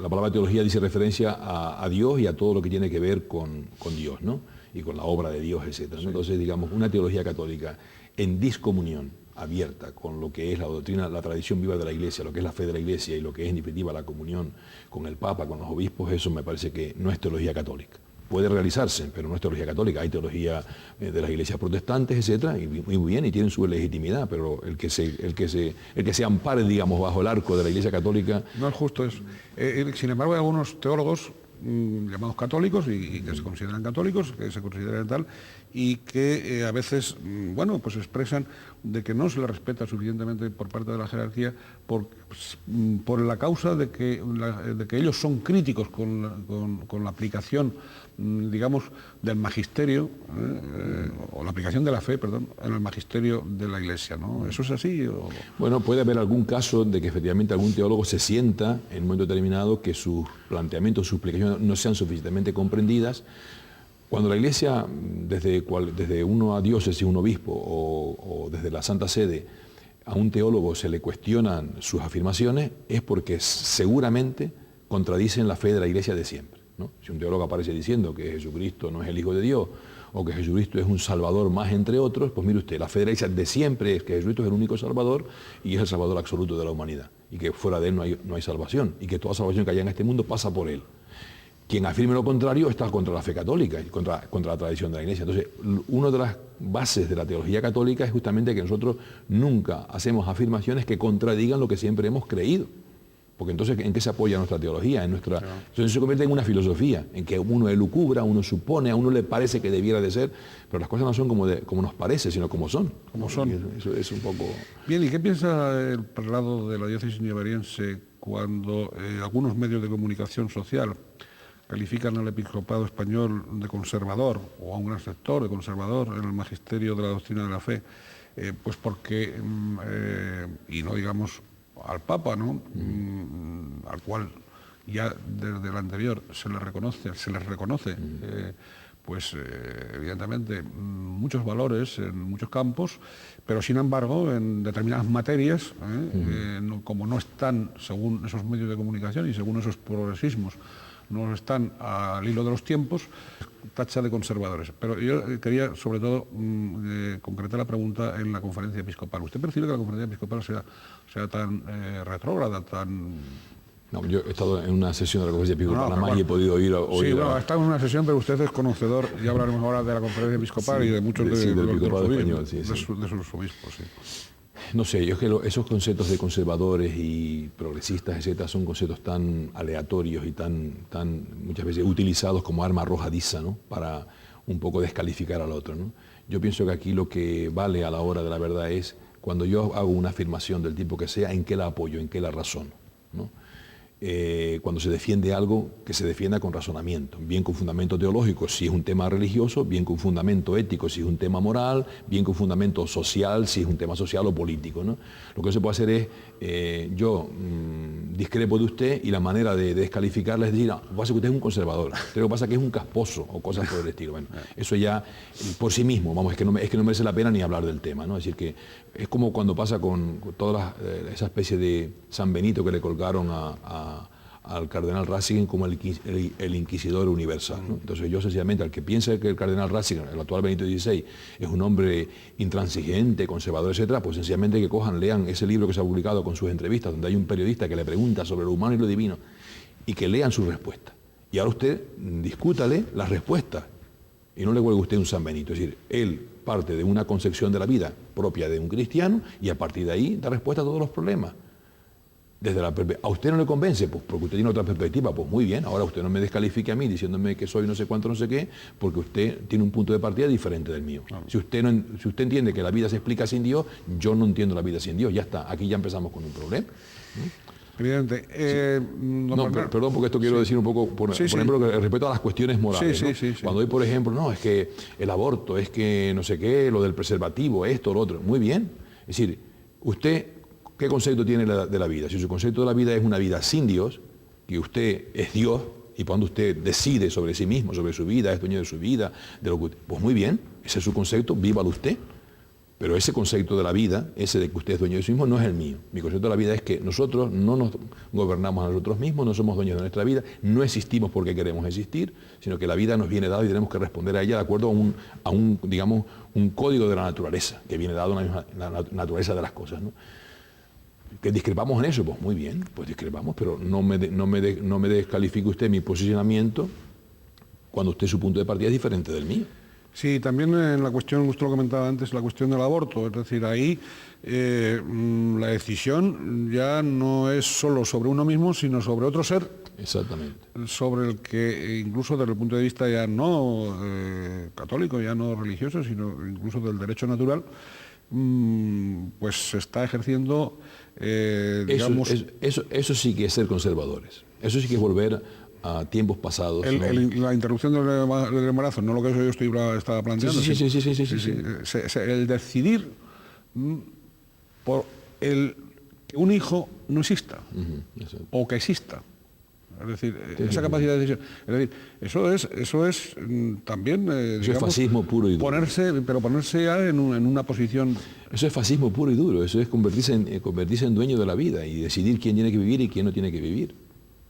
Speaker 2: la palabra teología dice referencia a Dios y a todo lo que tiene que ver con Dios, ¿no? Y con la obra de Dios, etc. ¿no? Entonces, digamos, una teología católica en discomunión, abierta con lo que es la doctrina, la tradición viva de la Iglesia, lo que es la fe de la Iglesia y lo que es en definitiva la comunión con el Papa, con los obispos, eso me parece que no es teología católica. Puede realizarse, pero no es teología católica. Hay teología de las iglesias protestantes, etcétera, y muy bien, y tienen su legitimidad, pero el que se ampare, digamos, bajo el arco de la Iglesia católica...
Speaker 1: No es justo eso. Sin embargo, hay algunos teólogos llamados católicos y que se consideran católicos, que se consideran tal, y que a veces, bueno, pues expresan de que no se les respeta suficientemente por parte de la jerarquía por la causa de que ellos son críticos con la aplicación, digamos, del magisterio, o la aplicación de la fe, perdón, en el magisterio de la Iglesia, ¿no? ¿Eso es así?
Speaker 2: Bueno, puede haber algún caso de que efectivamente algún teólogo se sienta en un momento determinado que sus planteamientos, sus explicaciones no sean suficientemente comprendidas. Cuando la Iglesia, desde uno a diócesis, un obispo, o desde la Santa Sede, a un teólogo se le cuestionan sus afirmaciones, es porque seguramente contradicen la fe de la Iglesia de siempre, ¿no? Si un teólogo aparece diciendo que Jesucristo no es el Hijo de Dios, o que Jesucristo es un Salvador más entre otros, pues mire usted, la fe de la Iglesia de siempre es que Jesucristo es el único Salvador y es el Salvador absoluto de la humanidad, y que fuera de Él no hay salvación, y que toda salvación que haya en este mundo pasa por Él. Quien afirme lo contrario está contra la fe católica y contra la tradición de la Iglesia. Entonces, una de las bases de la teología católica es justamente que nosotros nunca hacemos afirmaciones que contradigan lo que siempre hemos creído. Porque entonces, ¿en qué se apoya nuestra teología? Entonces se convierte en una filosofía, en que uno elucubra, uno supone, a uno le parece que debiera de ser, pero las cosas no son como nos parece, sino como son.
Speaker 1: Como son.
Speaker 2: Eso es un poco...
Speaker 1: Bien, ¿y qué piensa el prelado de la diócesis nieveriense cuando algunos medios de comunicación social califican al episcopado español de conservador, o a un gran sector de conservador en el magisterio de la doctrina de la fe, pues porque, y no digamos al Papa, ¿no? Al cual ya desde el anterior se les reconoce, pues evidentemente muchos valores en muchos campos, pero sin embargo en determinadas materias, como no están, según esos medios de comunicación y según esos progresismos, no están al hilo de los tiempos, tacha de conservadores. Pero yo quería, sobre todo, concretar la pregunta en la conferencia episcopal. ¿Usted percibe que la conferencia episcopal sea tan retrógrada, tan...?
Speaker 2: No, yo he estado en una sesión de la conferencia episcopal nada más y he podido oír...
Speaker 1: Sí, bueno, ha estado en una sesión, pero usted es conocedor, ya hablaremos ahora de la conferencia episcopal y de muchos de sus obispos. Sí.
Speaker 2: No sé, yo es que esos conceptos de conservadores y progresistas, etcétera, son conceptos tan aleatorios y tan muchas veces utilizados como arma arrojadiza, ¿no? Para un poco descalificar al otro, ¿no? Yo pienso que aquí lo que vale a la hora de la verdad es cuando yo hago una afirmación del tipo que sea, en qué la apoyo, en qué la razono, ¿no? Cuando se defiende algo, que se defienda con razonamiento, bien con fundamento teológico si es un tema religioso, bien con fundamento ético si es un tema moral, bien con fundamento social si es un tema social o político, ¿no? Lo que se puede hacer es, yo discrepo de usted y la manera de descalificarle es decir, no, pasa que usted es un conservador, pero lo que pasa es que es un casposo o cosas por el estilo. Bueno, eso ya por sí mismo, vamos, es que no merece la pena ni hablar del tema, ¿no? Es decir, que es como cuando pasa con toda esa especie de San Benito que le colgaron al cardenal Ratzinger como el inquisidor universal, ¿no? Entonces yo sencillamente al que piensa que el cardenal Ratzinger, el actual Benito XVI, es un hombre intransigente, conservador, etcétera, pues sencillamente que cojan, lean ese libro que se ha publicado con sus entrevistas, donde hay un periodista que le pregunta sobre lo humano y lo divino, y que lean su respuesta. Y ahora usted discútale las respuestas, y no le cuelgue usted un San Benito, es decir, él parte de una concepción de la vida propia de un cristiano, y a partir de ahí da respuesta a todos los problemas. Desde la a usted no le convence, pues porque usted tiene otra perspectiva, pues muy bien, ahora usted no me descalifique a mí diciéndome que soy no sé cuánto, no sé qué, porque usted tiene un punto de partida diferente del mío. Claro. Si usted entiende que la vida se explica sin Dios, yo no entiendo la vida sin Dios, ya está, aquí ya empezamos con un problema.
Speaker 1: Evidente.
Speaker 2: Perdón, porque esto quiero decir un poco, por ejemplo, respecto a las cuestiones morales. Cuando hay, por ejemplo, no, es que el aborto, es que no sé qué, lo del preservativo, esto, lo otro, muy bien. Es decir, usted, ¿qué concepto tiene de la vida? Si su concepto de la vida es una vida sin Dios, que usted es Dios, y cuando usted decide sobre sí mismo, sobre su vida, es dueño de su vida, pues muy bien, ese es su concepto, vívalo usted. Pero ese concepto de la vida, ese de que usted es dueño de sí mismo, no es el mío. Mi concepto de la vida es que nosotros no nos gobernamos a nosotros mismos, no somos dueños de nuestra vida, no existimos porque queremos existir, sino que la vida nos viene dada y tenemos que responder a ella de acuerdo a digamos, un código de la naturaleza, que viene dado en la naturaleza de las cosas, ¿no? ¿Que discrepamos en eso? Pues muy bien, pues discrepamos, pero no me descalifique usted mi posicionamiento cuando usted su punto de partida es diferente del mío.
Speaker 1: Sí, también en la cuestión, usted lo comentaba antes, la cuestión del aborto, es decir, ahí la decisión ya no es solo sobre uno mismo, sino sobre otro ser.
Speaker 2: Exactamente.
Speaker 1: Sobre el que, incluso desde el punto de vista ya no católico, ya no religioso, sino incluso del derecho natural, pues se está ejerciendo, digamos...
Speaker 2: Eso sí que es ser conservadores, eso sí que es volver a tiempos pasados.
Speaker 1: La interrupción del embarazo, no lo que yo estaba planteando.
Speaker 2: Sí.
Speaker 1: El decidir por que un hijo no exista, o que exista. Es decir, esa capacidad de decisión. Es decir, eso es también,
Speaker 2: digamos, eso es fascismo puro y duro.
Speaker 1: Ponerse ya en una posición...
Speaker 2: Eso es fascismo puro y duro, eso es convertirse en dueño de la vida y decidir quién tiene que vivir y quién no tiene que vivir.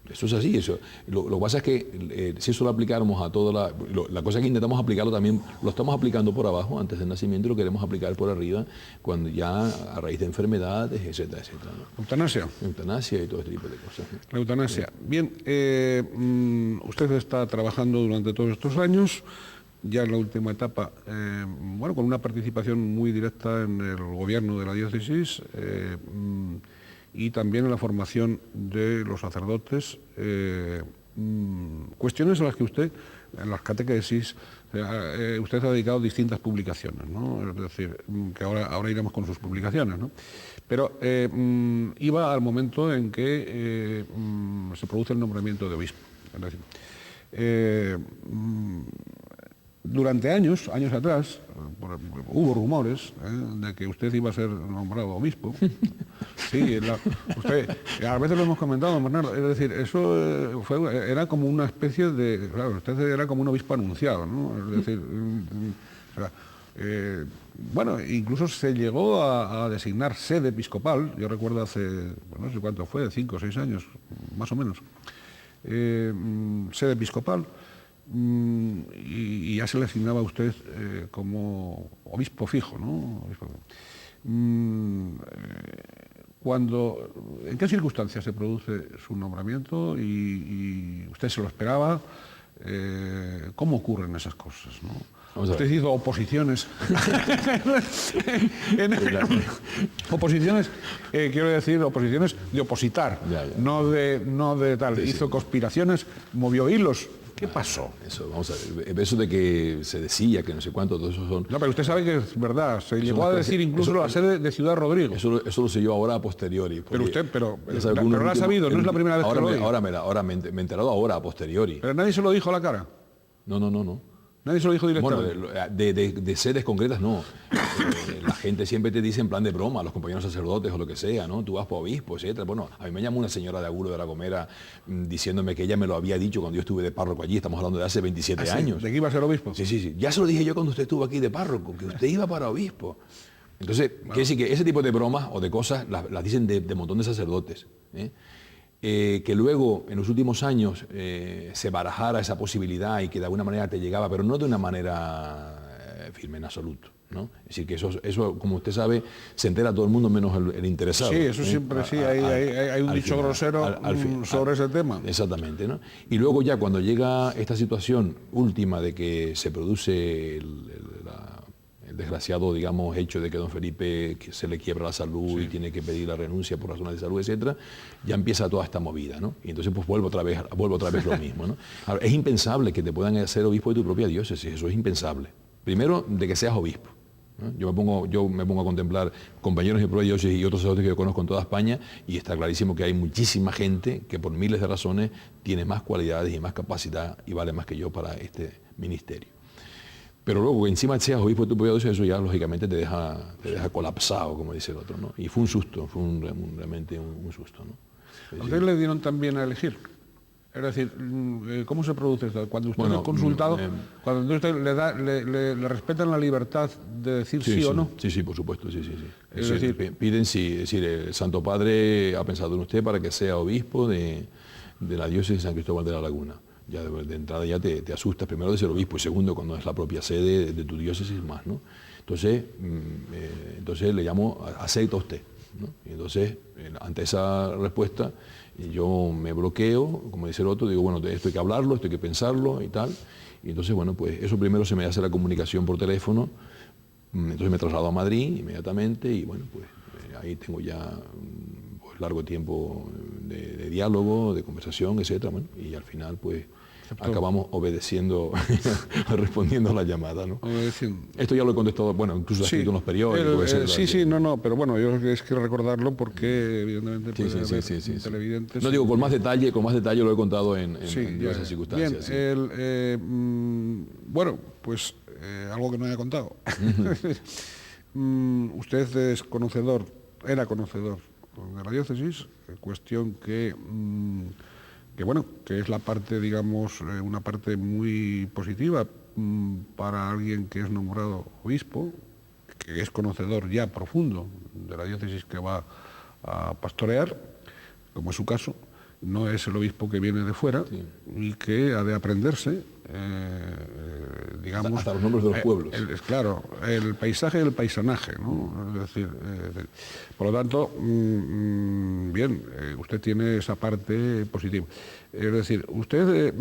Speaker 2: Eso es así, eso. Lo que pasa es que si eso lo aplicáramos a toda la cosa que intentamos aplicarlo también, lo estamos aplicando por abajo antes del nacimiento y lo queremos aplicar por arriba cuando ya a raíz de enfermedades, etcétera, etcétera, ¿no? Eutanasia y todo este tipo de cosas, ¿no?
Speaker 1: La eutanasia. Bien, usted está trabajando durante todos estos años, ya en la última etapa, con una participación muy directa en el gobierno de la diócesis, y también en la formación de los sacerdotes, cuestiones a las que usted, en las catequesis, usted ha dedicado distintas publicaciones, ¿no? Es decir, que ahora iremos con sus publicaciones, ¿no? Pero iba al momento en que se produce el nombramiento de obispo. Es decir, durante años atrás, hubo rumores de que usted iba a ser nombrado obispo. Sí, usted, a veces lo hemos comentado, Bernardo, es decir, eso era como una especie de... Claro, usted era como un obispo anunciado, ¿no? Es decir, incluso se llegó a designar sede episcopal, yo recuerdo hace, no sé cuánto fue, 5 o 6 años, más o menos, sede episcopal, y ya se le asignaba a usted como obispo fijo, ¿no? ¿En qué circunstancias se produce su nombramiento y usted se lo esperaba? ¿Cómo ocurren esas cosas, ¿no? Usted hizo oposiciones. Oposiciones, quiero decir, oposiciones de opositar, no de tal. Sí, hizo conspiraciones, movió hilos. ¿Qué pasó?
Speaker 2: Eso, vamos a ver, eso de que se decía, que no sé cuánto, todo eso son...
Speaker 1: No, pero usted sabe que es verdad, se llegó a decir incluso la sede de Ciudad Rodrigo.
Speaker 2: Eso lo sé yo ahora a posteriori.
Speaker 1: Pero usted, pero lo ha sabido, no es la primera vez que lo digo.
Speaker 2: Ahora me he enterado ahora a posteriori.
Speaker 1: Pero nadie se lo dijo a la cara.
Speaker 2: No.
Speaker 1: Nadie se lo dijo directamente.
Speaker 2: Bueno, de sedes concretas no. La gente siempre te dice en plan de broma, los compañeros sacerdotes o lo que sea, ¿no? Tú vas para obispo, etcétera. Bueno, a mí me llamó una señora de Agulo de la Gomera diciéndome que ella me lo había dicho cuando yo estuve de párroco allí, estamos hablando de hace 27 años.
Speaker 1: ¿De que iba a ser obispo?
Speaker 2: Sí. Ya se lo dije yo cuando usted estuvo aquí de párroco, que usted iba para obispo. Entonces, quiere decir que ese tipo de bromas o de cosas las dicen de montón de sacerdotes, ¿eh? Que luego en los últimos años se barajara esa posibilidad y que de alguna manera te llegaba, pero no de una manera firme en absoluto, ¿no? Es decir, que eso, como usted sabe, se entera todo el mundo menos el interesado.
Speaker 1: Sí, eso siempre sí, hay un dicho grosero sobre ese tema.
Speaker 2: Exactamente, ¿no? Y luego ya cuando llega esta situación última de que se produce el desgraciado, digamos, hecho de que don Felipe que se le quiebra la salud y tiene que pedir la renuncia por razones de salud, etcétera, ya empieza toda esta movida, ¿no? Y entonces pues vuelve otra vez lo mismo, ¿no? Ahora, es impensable que te puedan hacer obispo de tu propia diócesis, eso es impensable. Primero, de que seas obispo, ¿no? Yo me pongo a contemplar compañeros de mi propia diócesis y otros sacerdotes que yo conozco en toda España, y está clarísimo que hay muchísima gente que por miles de razones tiene más cualidades y más capacidad y vale más que yo para este ministerio. Pero luego, que encima seas obispo de tu propia diócesis, eso ya lógicamente te deja colapsado, como dice el otro, ¿no? Y fue un susto, realmente un susto, ¿no?
Speaker 1: ¿A usted le dieron también a elegir? Es decir, ¿cómo se produce esto? Cuando usted es consultado, cuando usted le respetan la libertad de decir sí o no.
Speaker 2: Sí, por supuesto, sí.
Speaker 1: Es decir,
Speaker 2: piden sí, es decir, el Santo Padre ha pensado en usted para que sea obispo de la diócesis de San Cristóbal de la Laguna. Ya de entrada ya te asustas, primero de ser obispo y segundo cuando es la propia sede de tu diócesis más, ¿no? Entonces le llamo, acepta usted, ¿no? Y entonces, ante esa respuesta, yo me bloqueo, como dice el otro, digo, bueno, esto hay que hablarlo, esto hay que pensarlo y tal. Y entonces, bueno, pues eso primero se me hace la comunicación por teléfono, entonces me traslado a Madrid inmediatamente y bueno, pues ahí tengo ya pues, largo tiempo de diálogo, de conversación, etcétera, bueno, y al final, pues, acabamos obedeciendo, respondiendo a la llamada, ¿no?
Speaker 1: Obedeciendo.
Speaker 2: Esto ya lo he contestado, bueno, incluso
Speaker 1: Sí,
Speaker 2: escrito en los periódicos, etcétera.
Speaker 1: pero bueno, yo es que recordarlo porque evidentemente puede haber televidentes.
Speaker 2: No digo con más detalle lo he contado en diversas circunstancias.
Speaker 1: Bien, bueno, pues algo que no haya contado. Usted es conocedor, era conocedor de la diócesis, cuestión que bueno, que es la parte, digamos, una parte muy positiva para alguien que es nombrado obispo, que es conocedor ya profundo de la diócesis que va a pastorear, como es su caso. No es el obispo que viene de fuera y que ha de aprenderse, digamos...
Speaker 2: Hasta los nombres de los pueblos.
Speaker 1: Claro, el paisaje y el paisanaje, ¿no? Es decir, por lo tanto, bien, usted tiene esa parte positiva. Es decir, usted,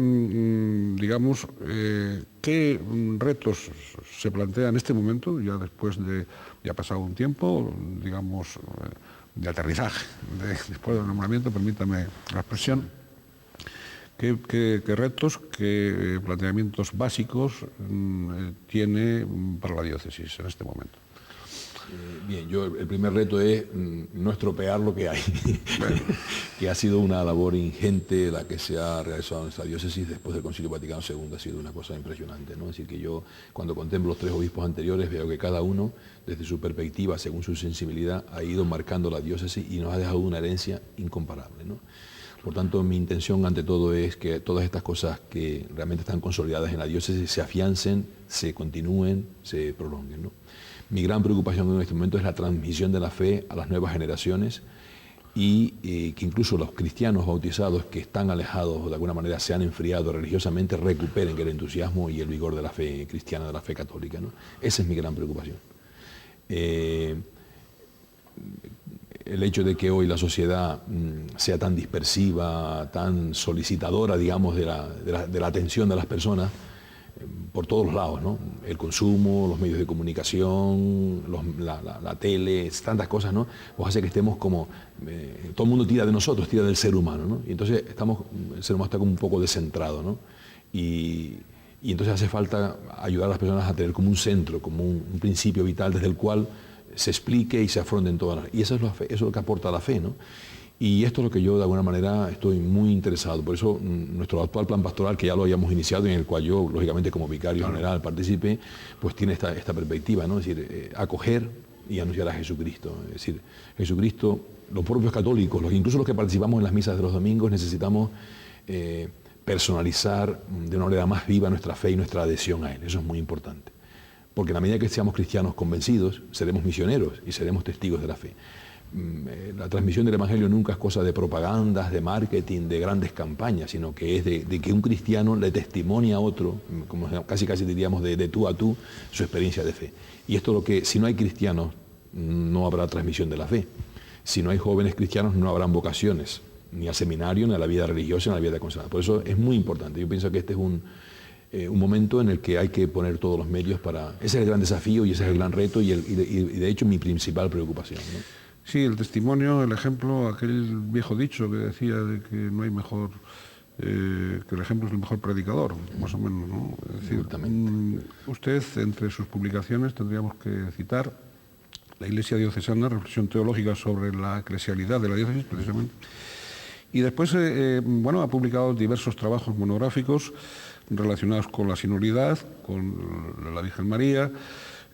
Speaker 1: digamos, ¿qué retos se plantea en este momento, ya después de, ya ha pasado un tiempo, digamos... de aterrizaje, después del nombramiento, permítame la expresión, ¿qué retos, qué planteamientos básicos tiene para la diócesis en este momento?
Speaker 2: Bien, el primer reto es no estropear lo que hay, que ha sido una labor ingente la que se ha realizado en nuestra diócesis después del Concilio Vaticano II, ha sido una cosa impresionante, ¿no? Es decir, que yo cuando contemplo los tres obispos anteriores veo que cada uno, desde su perspectiva, según su sensibilidad, ha ido marcando la diócesis y nos ha dejado una herencia incomparable, ¿no? Por tanto, mi intención ante todo es que todas estas cosas que realmente están consolidadas en la diócesis se afiancen, se continúen, se prolonguen, ¿no? Mi gran preocupación en este momento es la transmisión de la fe a las nuevas generaciones y que incluso los cristianos bautizados que están alejados o de alguna manera se han enfriado religiosamente recuperen el entusiasmo y el vigor de la fe cristiana, de la fe católica, ¿no? Esa es mi gran preocupación. El hecho de que hoy la sociedad sea tan dispersiva, tan solicitadora, digamos, de la atención de las personas, por todos los lados, ¿no? El consumo, los medios de comunicación, la tele, tantas cosas, ¿no? Pues hace que estemos como... todo el mundo tira de nosotros, tira del ser humano, ¿no? Y entonces el ser humano está como un poco descentrado, ¿no? Y entonces hace falta ayudar a las personas a tener como un centro, como un principio vital desde el cual se explique y se afronten todas las... Y eso es lo que aporta la fe, ¿no? Y esto es lo que yo de alguna manera estoy muy interesado. Por eso nuestro actual plan pastoral, que ya lo habíamos iniciado y en el cual yo, lógicamente, como vicario general participé, pues tiene esta perspectiva, ¿no? Es decir, acoger y anunciar a Jesucristo. Es decir, Jesucristo, los propios católicos, incluso los que participamos en las misas de los domingos, necesitamos personalizar de una manera más viva nuestra fe y nuestra adhesión a Él. Eso es muy importante. Porque en la medida que seamos cristianos convencidos, seremos misioneros y seremos testigos de la fe. La transmisión del Evangelio nunca es cosa de propagandas, de marketing, de grandes campañas, sino que es de que un cristiano le testimonia a otro, como casi diríamos de tú a tú, su experiencia de fe. Y esto es lo que, si no hay cristianos, no habrá transmisión de la fe. Si no hay jóvenes cristianos, no habrán vocaciones, ni al seminario, ni a la vida religiosa, ni a la vida consagrada. Por eso es muy importante. Yo pienso que este es un momento en el que hay que poner todos los medios para... Ese es el gran desafío y ese es el gran reto y de hecho mi principal preocupación, ¿no?
Speaker 1: Sí, el testimonio, el ejemplo, aquel viejo dicho que decía de que no hay mejor, que el ejemplo es el mejor predicador, más o menos, ¿no? Es decir, usted, entre sus publicaciones, tendríamos que citar la Iglesia Diocesana, reflexión teológica sobre la eclesialidad de la diócesis, precisamente. Y después, bueno, ha publicado diversos trabajos monográficos relacionados con la sinodalidad, con la Virgen María,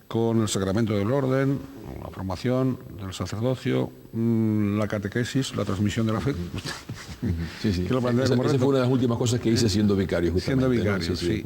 Speaker 1: con el sacramento del orden, la formación del sacerdocio, la catequesis, la transmisión de la fe.
Speaker 2: Sí, sí. Esa fue una de las últimas cosas que hice siendo vicario, justamente.
Speaker 1: Siendo vicario,
Speaker 2: ¿no? Sí.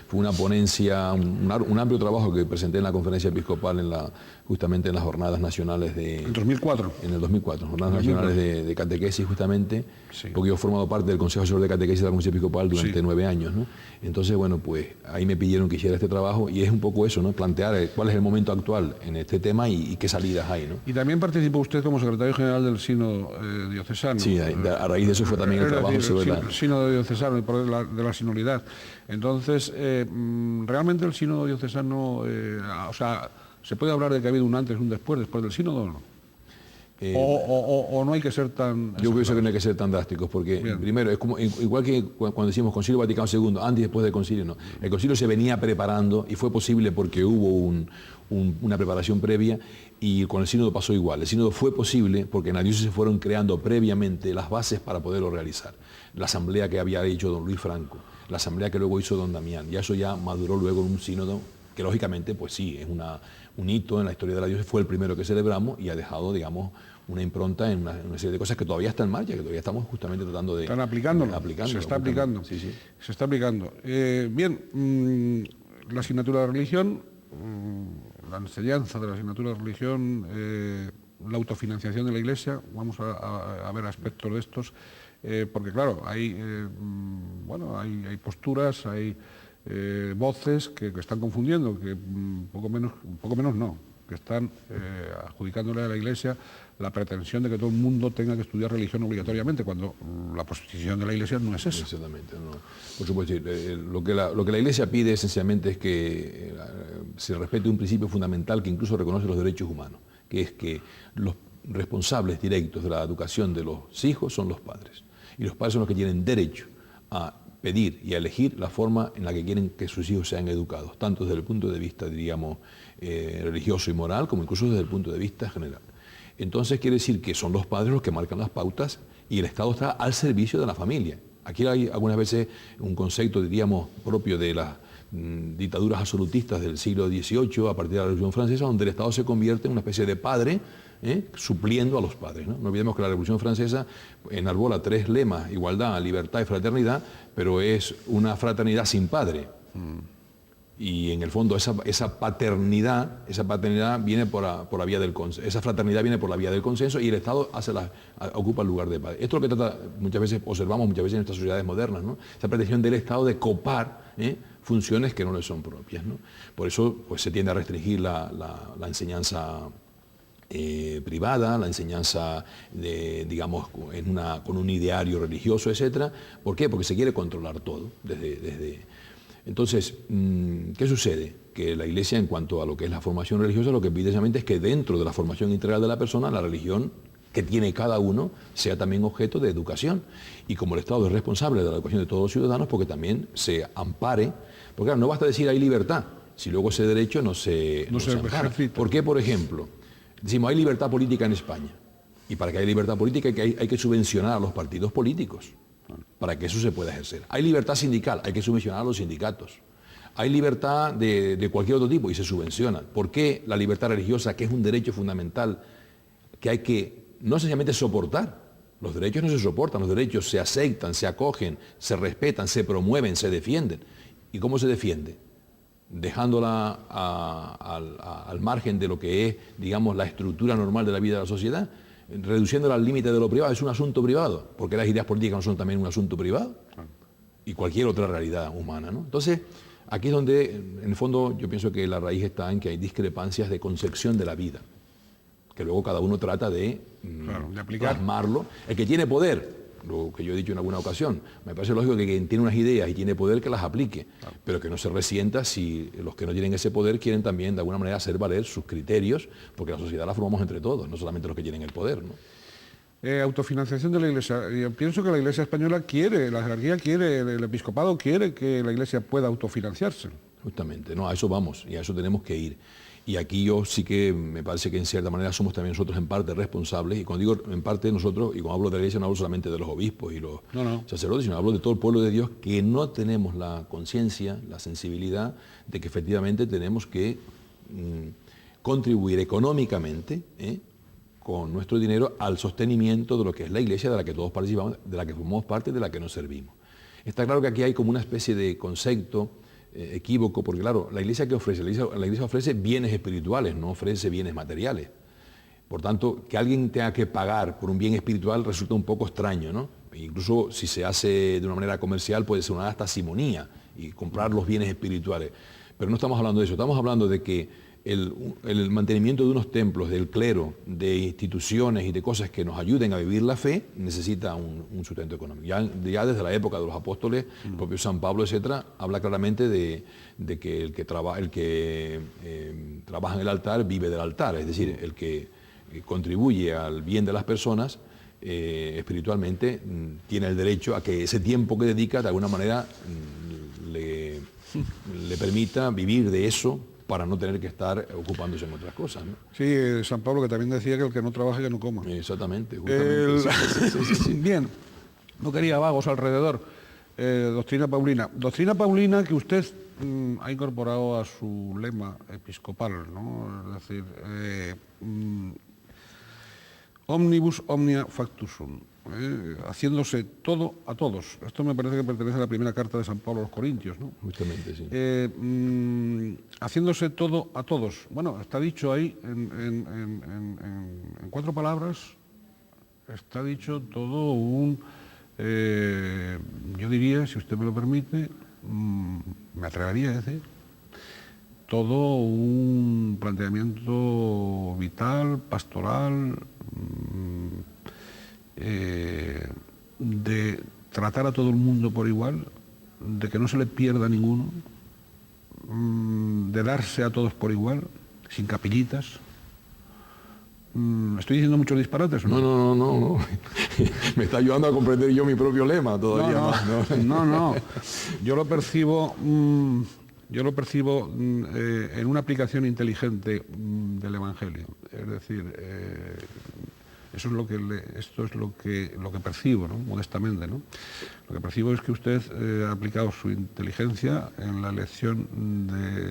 Speaker 2: Fue una ponencia, un amplio trabajo que presenté en la conferencia episcopal justamente en las jornadas nacionales de...
Speaker 1: En 2004.
Speaker 2: En el 2004, jornadas nacionales de catequesis justamente,
Speaker 1: sí.
Speaker 2: Porque yo he formado parte del Consejo Asesor de Catequesis de la Conferencia Episcopal durante 9 años, ¿no? Entonces, bueno, pues ahí me pidieron que hiciera este trabajo y es un poco eso, ¿no? Plantear cuál es el momento actual en este tema y qué salidas hay, ¿no?
Speaker 1: Y también participó usted como secretario general del Sínodo Diocesano.
Speaker 2: Sí, a raíz de eso fue también el trabajo sobre
Speaker 1: el Sínodo Diocesano, de la sinodalidad. Entonces, realmente el Sínodo Diocesano, o sea, ¿se puede hablar de que ha habido un antes y un después del Sínodo o no? O no hay que ser tan...
Speaker 2: Yo pienso que no hay que ser tan drásticos, porque primero, es como igual que cuando decimos Concilio Vaticano II, antes y después del Concilio, no. El Concilio se venía preparando y fue posible porque hubo una preparación previa y con el Sínodo pasó igual. El Sínodo fue posible porque en la diócesis se fueron creando previamente las bases para poderlo realizar. La asamblea que había hecho don Luis Franco, la asamblea que luego hizo don Damián, y eso ya maduró luego en un sínodo que lógicamente, pues sí, es un hito en la historia de la diócesis, fue el primero que celebramos y ha dejado, digamos, una impronta en una serie de cosas que todavía están en marcha, que todavía estamos justamente tratando de...
Speaker 1: Están aplicándolo, se está aplicando.
Speaker 2: Sí, sí.
Speaker 1: Se está aplicando. La asignatura de religión, la enseñanza de la asignatura de religión, la autofinanciación de la Iglesia, vamos a ver aspectos de estos, porque claro, hay posturas, hay voces que están confundiendo, que poco menos no, que están adjudicándole a la Iglesia la pretensión de que todo el mundo tenga que estudiar religión obligatoriamente, cuando la posición de la Iglesia no es esa.
Speaker 2: Exactamente, no. Por supuesto, lo que la Iglesia pide esencialmente es que se respete un principio fundamental que incluso reconoce los derechos humanos, que es que los responsables directos de la educación de los hijos son los padres. Y los padres son los que tienen derecho a pedir y a elegir la forma en la que quieren que sus hijos sean educados, tanto desde el punto de vista, diríamos, religioso y moral, como incluso desde el punto de vista general. Entonces quiere decir que son los padres los que marcan las pautas y el Estado está al servicio de la familia. Aquí hay algunas veces un concepto, diríamos, propio de las dictaduras absolutistas del siglo XVIII, a partir de la Revolución Francesa, donde el Estado se convierte en una especie de padre, supliendo a los padres, ¿no? No olvidemos que la Revolución Francesa enarbola 3 lemas: igualdad, libertad y fraternidad, pero es una fraternidad sin padre. Y en el fondo esa paternidad viene por la vía del consenso, esa fraternidad viene por la vía del consenso y el Estado ocupa el lugar de padre. Esto es lo que trata, observamos muchas veces en estas sociedades modernas, ¿no? Esa pretensión del Estado de copar funciones que no le son propias, ¿no? Por eso pues, se tiende a restringir la enseñanza privada, la enseñanza digamos, con un ideario religioso, etc. ¿Por qué? Porque se quiere controlar todo Entonces, ¿qué sucede? Que la Iglesia, en cuanto a lo que es la formación religiosa, lo que pide precisamente es que dentro de la formación integral de la persona, la religión que tiene cada uno sea también objeto de educación. Y como el Estado es responsable de la educación de todos los ciudadanos, porque también se ampare, porque claro, no basta decir hay libertad, si luego ese derecho no se ampara. ¿Por qué, por ejemplo? Decimos, hay libertad política en España. Y para que haya libertad política hay que subvencionar a los partidos políticos, para que eso se pueda ejercer. Hay libertad sindical, hay que subvencionar a los sindicatos. Hay libertad de cualquier otro tipo y se subvenciona. ¿Por qué la libertad religiosa, que es un derecho fundamental, que hay que no sencillamente soportar? Los derechos no se soportan, los derechos se aceptan, se acogen, se respetan, se promueven, se defienden. ¿Y cómo se defiende? Dejándola al margen de lo que es, digamos, la estructura normal de la vida de la sociedad, reduciéndola al límite de lo privado. Es un asunto privado, porque las ideas políticas no son también un asunto privado, y cualquier otra realidad humana, ¿no? Entonces, aquí es donde, en el fondo, yo pienso que la raíz está en que hay discrepancias de concepción de la vida, que luego cada uno trata de
Speaker 1: aplicar.
Speaker 2: plasmarlo. El que tiene poder lo que yo he dicho en alguna ocasión. Me parece lógico que quien tiene unas ideas y tiene poder que las aplique, pero que no se resienta si los que no tienen ese poder quieren también de alguna manera hacer valer sus criterios, porque la sociedad la formamos entre todos, no solamente los que tienen el poder, ¿no?
Speaker 1: Autofinanciación de la Iglesia. Yo pienso que la Iglesia española quiere, la jerarquía quiere, el episcopado quiere que la Iglesia pueda autofinanciarse.
Speaker 2: Justamente, no, a eso vamos y a eso tenemos que ir. Y aquí yo sí que me parece que en cierta manera somos también nosotros en parte responsables, y cuando digo en parte nosotros, y cuando hablo de la Iglesia no hablo solamente de los obispos y los sacerdotes, sino hablo de todo el pueblo de Dios, que no tenemos la conciencia, la sensibilidad de que efectivamente tenemos que contribuir económicamente, con nuestro dinero al sostenimiento de lo que es la Iglesia, de la que todos participamos, de la que formamos parte y de la que nos servimos. Está claro que aquí hay como una especie de concepto equívoco, porque claro, la Iglesia, ¿qué ofrece? La Iglesia ofrece bienes espirituales, no ofrece bienes materiales. Por tanto, que alguien tenga que pagar por un bien espiritual resulta un poco extraño, ¿no? Incluso si se hace de una manera comercial puede ser una hasta simonía y comprar los bienes espirituales. Pero no estamos hablando de eso, estamos hablando de que el mantenimiento de unos templos, del clero, de instituciones y de cosas que nos ayuden a vivir la fe, necesita un sustento económico. Ya desde la época de los apóstoles, el propio San Pablo, etcétera, habla claramente de que el que trabaja en el altar vive del altar, es decir, el que contribuye al bien de las personas espiritualmente tiene el derecho a que ese tiempo que dedica de alguna manera le permita vivir de eso, para no tener que estar ocupándose en otras cosas, ¿no?
Speaker 1: Sí, San Pablo, que también decía que el que no trabaje, que no coma.
Speaker 2: Exactamente, justamente.
Speaker 1: Sí. Bien, no quería vagos alrededor. Doctrina Paulina. Doctrina Paulina que usted ha incorporado a su lema episcopal, ¿no? Es decir, omnibus omnia factus sum. Haciéndose todo a todos. Esto me parece que pertenece a la primera carta de San Pablo a los Corintios, ¿no?
Speaker 2: Justamente, sí.
Speaker 1: Haciéndose todo a todos. Bueno, está dicho ahí en 4 palabras, está dicho todo yo diría, si usted me lo permite, me atrevería a decir, todo un planteamiento vital, pastoral, de tratar a todo el mundo por igual, de que no se le pierda ninguno, de darse a todos por igual, sin capillitas. ¿Estoy diciendo muchos disparates o no?
Speaker 2: No. Me está ayudando a comprender yo mi propio lema todavía más.
Speaker 1: No. Yo lo percibo en una aplicación inteligente del Evangelio. Es decir, esto es lo que percibo, ¿no? Modestamente, ¿no? Lo que percibo es que usted ha aplicado su inteligencia en la elección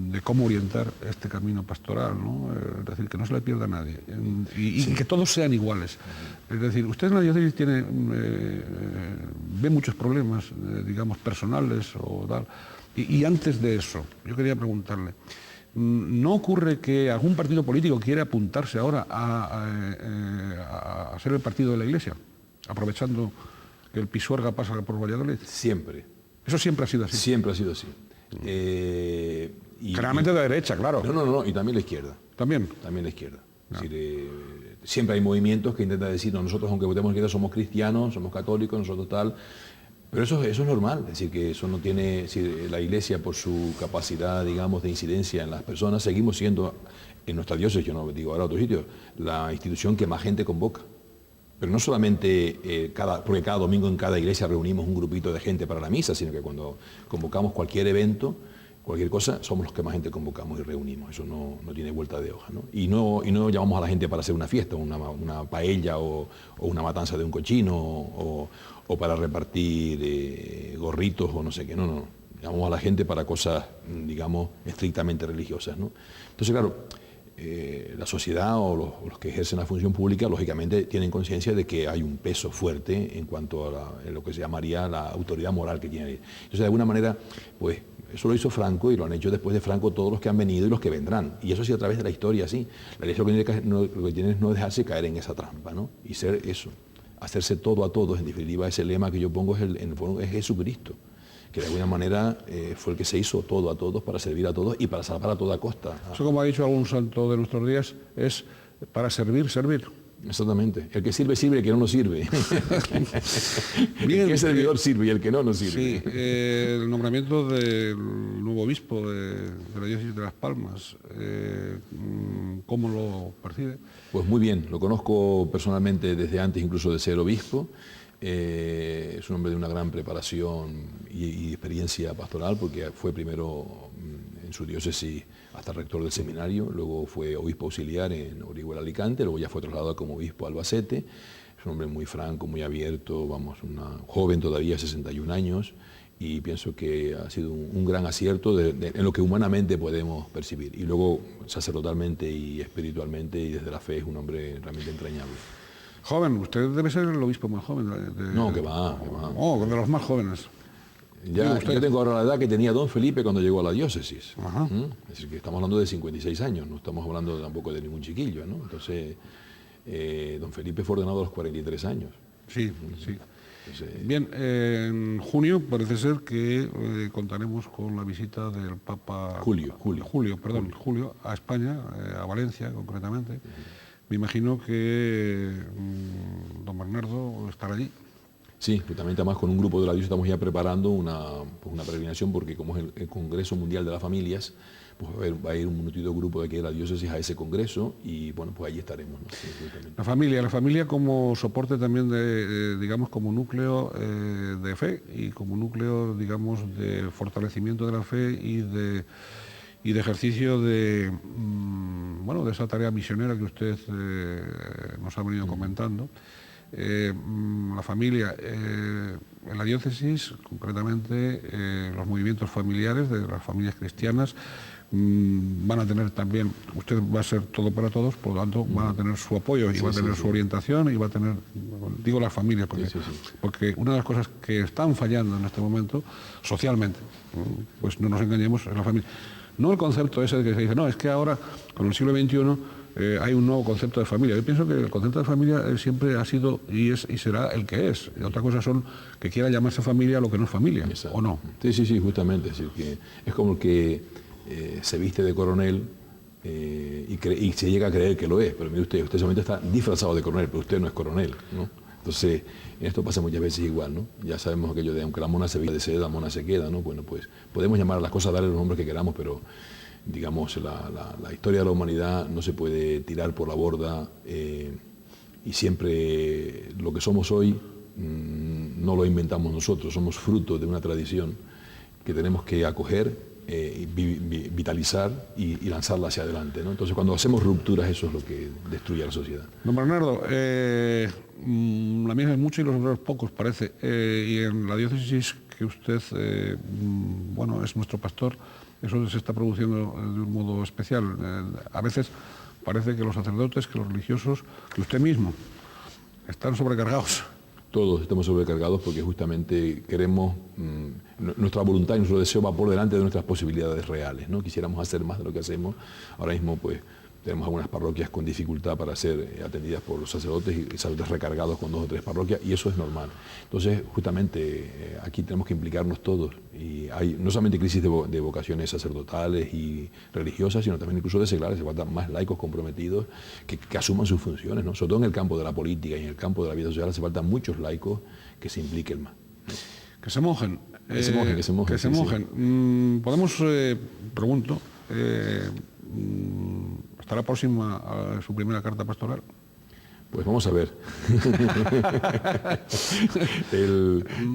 Speaker 1: de cómo orientar este camino pastoral, ¿no? Es decir, que no se le pierda a nadie y que todos sean iguales. Es decir, usted en la diócesis ve muchos problemas, digamos, personales o tal, y antes de eso, yo quería preguntarle, ¿no ocurre que algún partido político quiere apuntarse ahora a ser el partido de la Iglesia, aprovechando que el Pisuerga pasa por Valladolid?
Speaker 2: Siempre.
Speaker 1: Eso siempre ha sido así.
Speaker 2: Siempre ha sido así.
Speaker 1: Generalmente de derecha, claro.
Speaker 2: No, y también la izquierda.
Speaker 1: ¿También?
Speaker 2: También la izquierda. No. Es decir, siempre hay movimientos que intentan decir, no, nosotros aunque votemos izquierda somos cristianos, somos católicos, nosotros tal. Pero eso es normal, es decir, que eso no tiene, la Iglesia por su capacidad, digamos, de incidencia en las personas, seguimos siendo, en nuestra diócesis, yo no digo ahora otros sitios, la institución que más gente convoca. Pero no solamente porque cada domingo en cada iglesia reunimos un grupito de gente para la misa, sino que cuando convocamos cualquier evento, cualquier cosa, somos los que más gente convocamos y reunimos. Eso no tiene vuelta de hoja, ¿no? Y no llamamos a la gente para hacer una fiesta, una paella o una matanza de un cochino o para repartir gorritos o no sé qué. No. Llamamos a la gente para cosas, digamos, estrictamente religiosas, ¿no? Entonces, claro, la sociedad o los que ejercen la función pública, lógicamente, tienen conciencia de que hay un peso fuerte en cuanto a lo que se llamaría la autoridad moral que tiene ahí. Entonces, de alguna manera, pues, eso lo hizo Franco y lo han hecho después de Franco todos los que han venido y los que vendrán. Y eso sí a través de la historia, sí. La Iglesia lo que tiene es no dejarse caer en esa trampa, ¿no? Y ser eso, hacerse todo a todos. En definitiva, ese lema que yo pongo en el fondo es Jesucristo, que de alguna manera fue el que se hizo todo a todos para servir a todos y para salvar a toda costa.
Speaker 1: Eso, como ha dicho algún santo de nuestros días, es para servir.
Speaker 2: Exactamente. El que sirve, sirve, el que no sirve.
Speaker 1: Bien,
Speaker 2: el que es servidor sirve y el que no, no sirve.
Speaker 1: Sí, el nombramiento del nuevo obispo de la diócesis de Las Palmas, ¿cómo lo percibe?
Speaker 2: Pues muy bien, lo conozco personalmente desde antes incluso de ser obispo. Es un hombre de una gran preparación y experiencia pastoral, porque fue primero en su diócesis hasta rector del seminario, luego fue obispo auxiliar en Orihuela, Alicante, luego ya fue trasladado como obispo a Albacete. Es un hombre muy franco, muy abierto, vamos, joven todavía, 61 años, y pienso que ha sido un gran acierto en lo que humanamente podemos percibir. Y luego sacerdotalmente y espiritualmente y desde la fe es un hombre realmente entrañable.
Speaker 1: Joven, usted debe ser el obispo más joven.
Speaker 2: No, que va.
Speaker 1: Oh, de los más jóvenes.
Speaker 2: Yo tengo ahora la edad que tenía don Felipe cuando llegó a la diócesis. Es decir, que estamos hablando de 56 años, no estamos hablando tampoco de ningún chiquillo, ¿no? Entonces, don Felipe fue ordenado a los 43 años.
Speaker 1: Sí, sí. Entonces, bien, en junio parece ser que contaremos con la visita del Papa... Julio a España, a Valencia concretamente. Me imagino que don Bernardo estará allí.
Speaker 2: Sí, justamente además con un grupo de la diócesis estamos ya preparando una peregrinación, porque como es el Congreso Mundial de las Familias, pues va a ir un minutito grupo de aquí de la diócesis a ese congreso y bueno, pues allí estaremos, ¿no? Sí,
Speaker 1: la familia como soporte también digamos, como núcleo de fe y como núcleo, digamos, de fortalecimiento de la fe y de ejercicio de, bueno, de esa tarea misionera que usted nos ha venido comentando. La familia, en la diócesis, concretamente los movimientos familiares de las familias cristianas van a tener también, usted va a ser todo para todos, por lo tanto van a tener su apoyo y va a tener su orientación y va a tener, digo las familias, porque una de las cosas que están fallando en este momento socialmente, pues no nos engañemos, es la familia. No el concepto ese de que se dice, no, es que ahora con el siglo XXI hay un nuevo concepto de familia. Yo pienso que el concepto de familia siempre ha sido y será el que es. Y otra cosa son que quiera llamarse familia lo que no es familia. Exacto. ¿O no?
Speaker 2: Sí, justamente. Es decir, que es como el que se viste de coronel y se llega a creer que lo es. Pero mire usted solamente está disfrazado de coronel, pero usted no es coronel, ¿no? Entonces, en esto pasa muchas veces igual, ¿no? Ya sabemos aquello de aunque la mona se viste de seda, la mona se queda, ¿no? Bueno, pues podemos llamar a las cosas, darle los nombres que queramos, pero digamos, la historia de la humanidad no se puede tirar por la borda y siempre lo que somos hoy no lo inventamos nosotros, somos fruto de una tradición que tenemos que acoger, vitalizar y lanzarla hacia adelante, ¿no? Entonces, cuando hacemos rupturas, eso es lo que destruye a la sociedad.
Speaker 1: Don Bernardo, la misa es mucho y los obreros pocos, parece. Y en la diócesis que usted, bueno, es nuestro pastor, eso se está produciendo de un modo especial. A veces parece que los sacerdotes, que los religiosos, que usted mismo, están sobrecargados.
Speaker 2: Todos estamos sobrecargados porque justamente queremos, nuestra voluntad y nuestro deseo va por delante de nuestras posibilidades reales, ¿no? Quisiéramos hacer más de lo que hacemos. Ahora mismo pues tenemos algunas parroquias con dificultad para ser atendidas por los sacerdotes y sacerdotes recargados con 2 o 3 parroquias, y eso es normal. Entonces justamente aquí tenemos que implicarnos todos, y hay no solamente crisis de vocaciones sacerdotales y religiosas, sino también incluso de seglares. Se faltan más laicos comprometidos que asuman sus funciones, ¿no? Sobre todo en el campo de la política y en el campo de la vida social hace falta muchos laicos que se impliquen más.
Speaker 1: Que se mojen.
Speaker 2: Que se mojen.
Speaker 1: Podemos, pregunto, ¿estará próxima a su primera carta pastoral?
Speaker 2: Pues vamos a ver.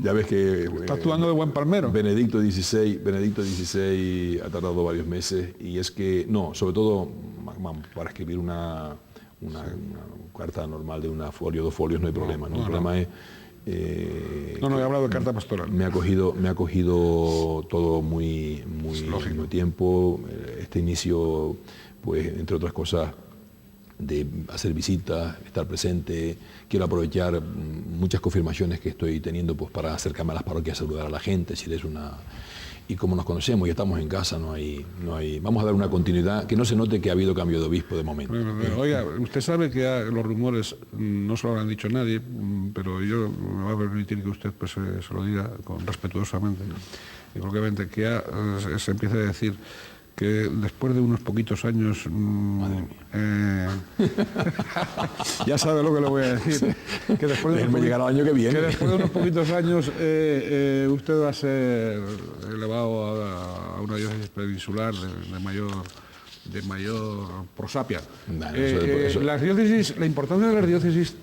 Speaker 2: Ya ves que...
Speaker 1: Está actuando de buen palmero.
Speaker 2: Benedicto XVI ha tardado varios meses, y es que, no, sobre todo para escribir una carta normal de 1 folio, 2 folios, no hay problema, ¿no? El problema es...
Speaker 1: he hablado de carta pastoral.
Speaker 2: Me ha cogido todo muy lógico tiempo. Este inicio, pues, entre otras cosas, de hacer visitas, estar presente. Quiero aprovechar muchas confirmaciones que estoy teniendo, pues, para acercarme a las parroquias, saludar a la gente, si es una... Y como nos conocemos y estamos en casa, no hay... Vamos a dar una continuidad, que no se note que ha habido cambio de obispo de momento.
Speaker 1: Oiga, usted sabe que los rumores no se lo habrán dicho nadie, pero yo me va a permitir que usted pues, se lo diga respetuosamente y probablemente que se empiece a decir que después de unos poquitos años... ya sabe lo que le voy a decir. Que después de
Speaker 2: llegar al año que viene.
Speaker 1: Que después de unos poquitos años usted va a ser elevado a una diócesis peninsular de mayor prosapia. Las diócesis, la importancia de las diócesis...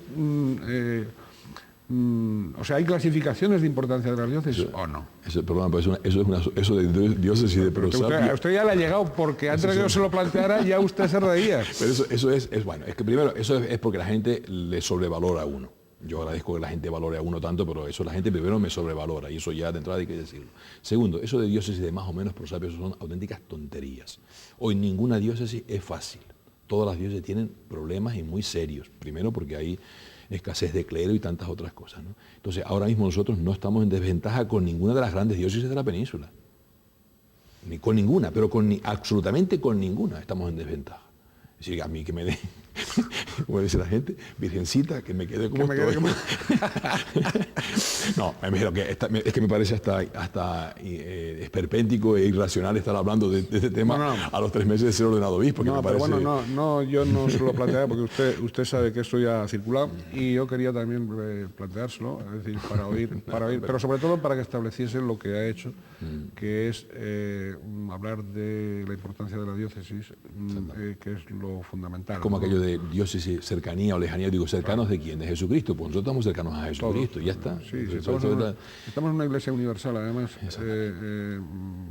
Speaker 1: o sea, ¿hay clasificaciones de importancia de las diócesis o no?
Speaker 2: Perdón, pero eso de diócesis y de prosapia...
Speaker 1: Usted ya le ha llegado porque antes de que yo se lo planteara ya usted se reía.
Speaker 2: Pero eso es bueno, es que primero, eso es porque la gente le sobrevalora a uno. Yo agradezco que la gente valore a uno tanto, pero eso la gente primero me sobrevalora y eso ya de entrada hay que decirlo. Segundo, eso de diócesis de más o menos prosapia son auténticas tonterías. Hoy ninguna diócesis es fácil. Todas las diócesis tienen problemas y muy serios. Primero porque hay escasez de clero y tantas otras cosas, ¿no? Entonces, ahora mismo nosotros no estamos en desventaja con ninguna de las grandes diócesis de la península. Ni con ninguna, pero absolutamente con ninguna estamos en desventaja. Es decir, a mí que me dé, como dice la gente, virgencita, que me quede como estoy. No, me imagino que es que me parece hasta esperpéntico e irracional estar hablando de este tema a los 3 meses de ser ordenado obispo.
Speaker 1: No, pero bueno, yo no se lo planteaba porque usted sabe que esto ya ha circulado y yo quería también planteárselo, es decir, para oír, pero sobre todo para que estableciese lo que ha hecho, que es hablar de la importancia de la diócesis, que es lo fundamental.
Speaker 2: Como aquello de diócesis, cercanía o lejanía, digo, ¿cercanos de quién? De Jesucristo, pues nosotros estamos cercanos a Jesucristo, ya está.
Speaker 1: Sí, estamos en una iglesia universal, además,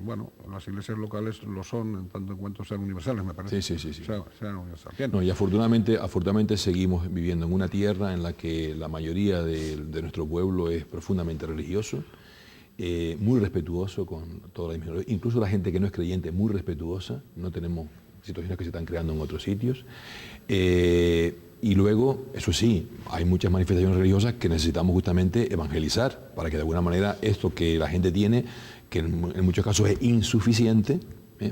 Speaker 1: bueno, las iglesias locales lo son en tanto en cuanto sean universales, me parece.
Speaker 2: Sí.
Speaker 1: Sean universales.
Speaker 2: No, y afortunadamente seguimos viviendo en una tierra en la que la mayoría de nuestro pueblo es profundamente religioso, muy respetuoso con toda la minoría, incluso la gente que no es creyente, muy respetuosa, no tenemos situaciones que se están creando en otros sitios. Y luego, eso sí, hay muchas manifestaciones religiosas que necesitamos justamente evangelizar para que de alguna manera esto que la gente tiene, que en muchos casos es insuficiente,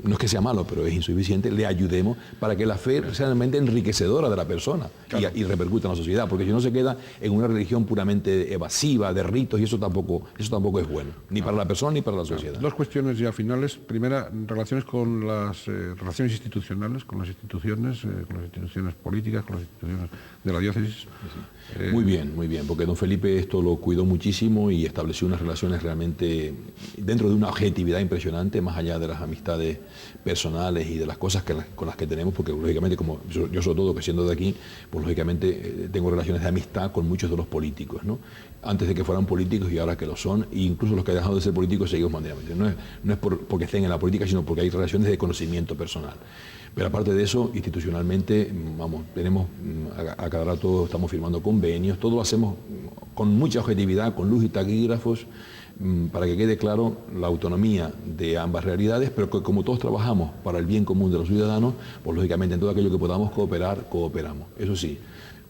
Speaker 2: no es que sea malo, pero es insuficiente, le ayudemos para que la fe sea realmente enriquecedora de la persona, claro, y repercuta en la sociedad, porque si no se queda en una religión puramente evasiva, de ritos, y eso tampoco es bueno, ni para la persona ni para la sociedad.
Speaker 1: Dos cuestiones ya finales. Primera, relaciones con las relaciones institucionales, con las instituciones políticas, con las instituciones de la diócesis.
Speaker 2: Muy bien, porque don Felipe esto lo cuidó muchísimo y estableció unas relaciones realmente dentro de una objetividad impresionante, más allá de las amistades personales y de las cosas con las que tenemos, porque lógicamente, como yo sobre todo que siendo de aquí, pues lógicamente tengo relaciones de amistad con muchos de los políticos, ¿no? Antes de que fueran políticos y ahora que lo son, e incluso los que han dejado de ser políticos seguimos manteniendo. No es porque estén en la política, sino porque hay relaciones de conocimiento personal. Pero aparte de eso, institucionalmente, vamos, tenemos, a cada rato estamos firmando convenios, todo lo hacemos con mucha objetividad, con luz y taquígrafos, para que quede claro la autonomía de ambas realidades, pero que como todos trabajamos para el bien común de los ciudadanos, pues lógicamente en todo aquello que podamos cooperar, cooperamos. Eso sí,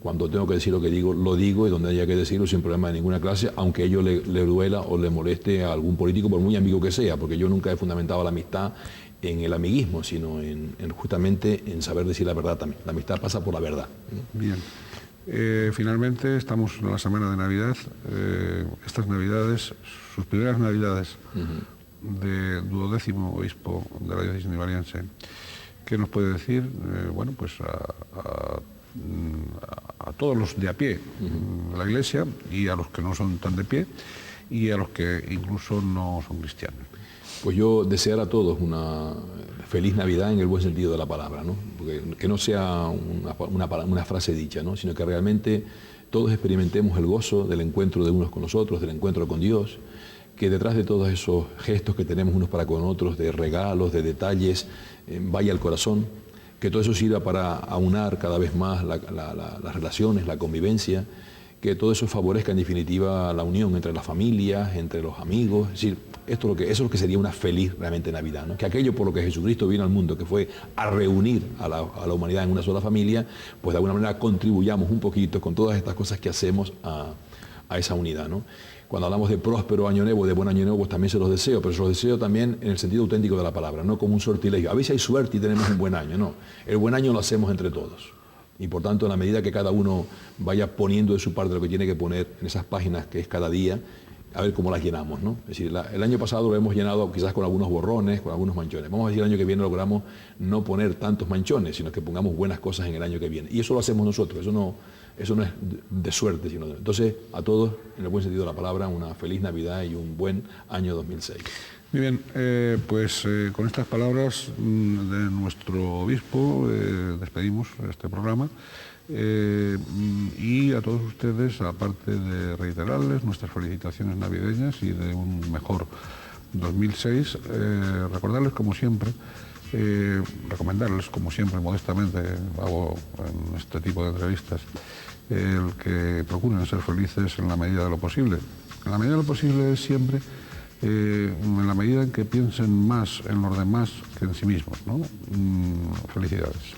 Speaker 2: cuando tengo que decir lo que digo, lo digo, y donde haya que decirlo sin problema de ninguna clase, aunque a ello le duela o le moleste a algún político, por muy amigo que sea, porque yo nunca he fundamentado la amistad en el amiguismo, sino justamente en saber decir la verdad también. La amistad pasa por la verdad.
Speaker 1: Bien. Finalmente estamos en la semana de Navidad. Estas Navidades, sus primeras Navidades de 12º obispo de la diócesis nivariense, ¿qué nos puede decir? Bueno, pues a todos los de a pie de la Iglesia y a los que no son tan de pie y a los que incluso no son cristianos.
Speaker 2: Pues yo desear a todos una feliz Navidad en el buen sentido de la palabra, ¿no? Porque que no sea una frase dicha, ¿no? Sino que realmente todos experimentemos el gozo del encuentro de unos con los otros, del encuentro con Dios, que detrás de todos esos gestos que tenemos unos para con otros, de regalos, de detalles, vaya al corazón, que todo eso sirva para aunar cada vez más las relaciones, la convivencia, que todo eso favorezca en definitiva la unión entre las familias, entre los amigos. Es decir, eso es lo que sería una feliz realmente Navidad, ¿no? Que aquello por lo que Jesucristo vino al mundo, que fue a reunir a la humanidad en una sola familia, pues de alguna manera contribuyamos un poquito con todas estas cosas que hacemos a esa unidad, ¿no? Cuando hablamos de próspero año nuevo, de buen año nuevo, pues también se los deseo, pero se los deseo también en el sentido auténtico de la palabra, no como un sortilegio. A veces hay suerte y tenemos un buen año, no. El buen año lo hacemos entre todos. Y por tanto, en la medida que cada uno vaya poniendo de su parte lo que tiene que poner en esas páginas que es cada día, a ver cómo las llenamos, ¿no? Es decir, el año pasado lo hemos llenado quizás con algunos borrones, con algunos manchones. Vamos a decir el año que viene logramos no poner tantos manchones, sino que pongamos buenas cosas en el año que viene. Y eso lo hacemos nosotros, eso no es de suerte, sino entonces a todos, en el buen sentido de la palabra, una feliz Navidad y un buen año 2006.
Speaker 1: Muy bien, con estas palabras de nuestro obispo despedimos este programa. Y a todos ustedes, aparte de reiterarles nuestras felicitaciones navideñas y de un mejor 2006, recordarles como siempre, recomendarles como siempre, modestamente hago en este tipo de entrevistas, el que procuren ser felices en la medida de lo posible. En la medida de lo posible es siempre en la medida en que piensen más en los demás que en sí mismos, ¿no? Felicidades.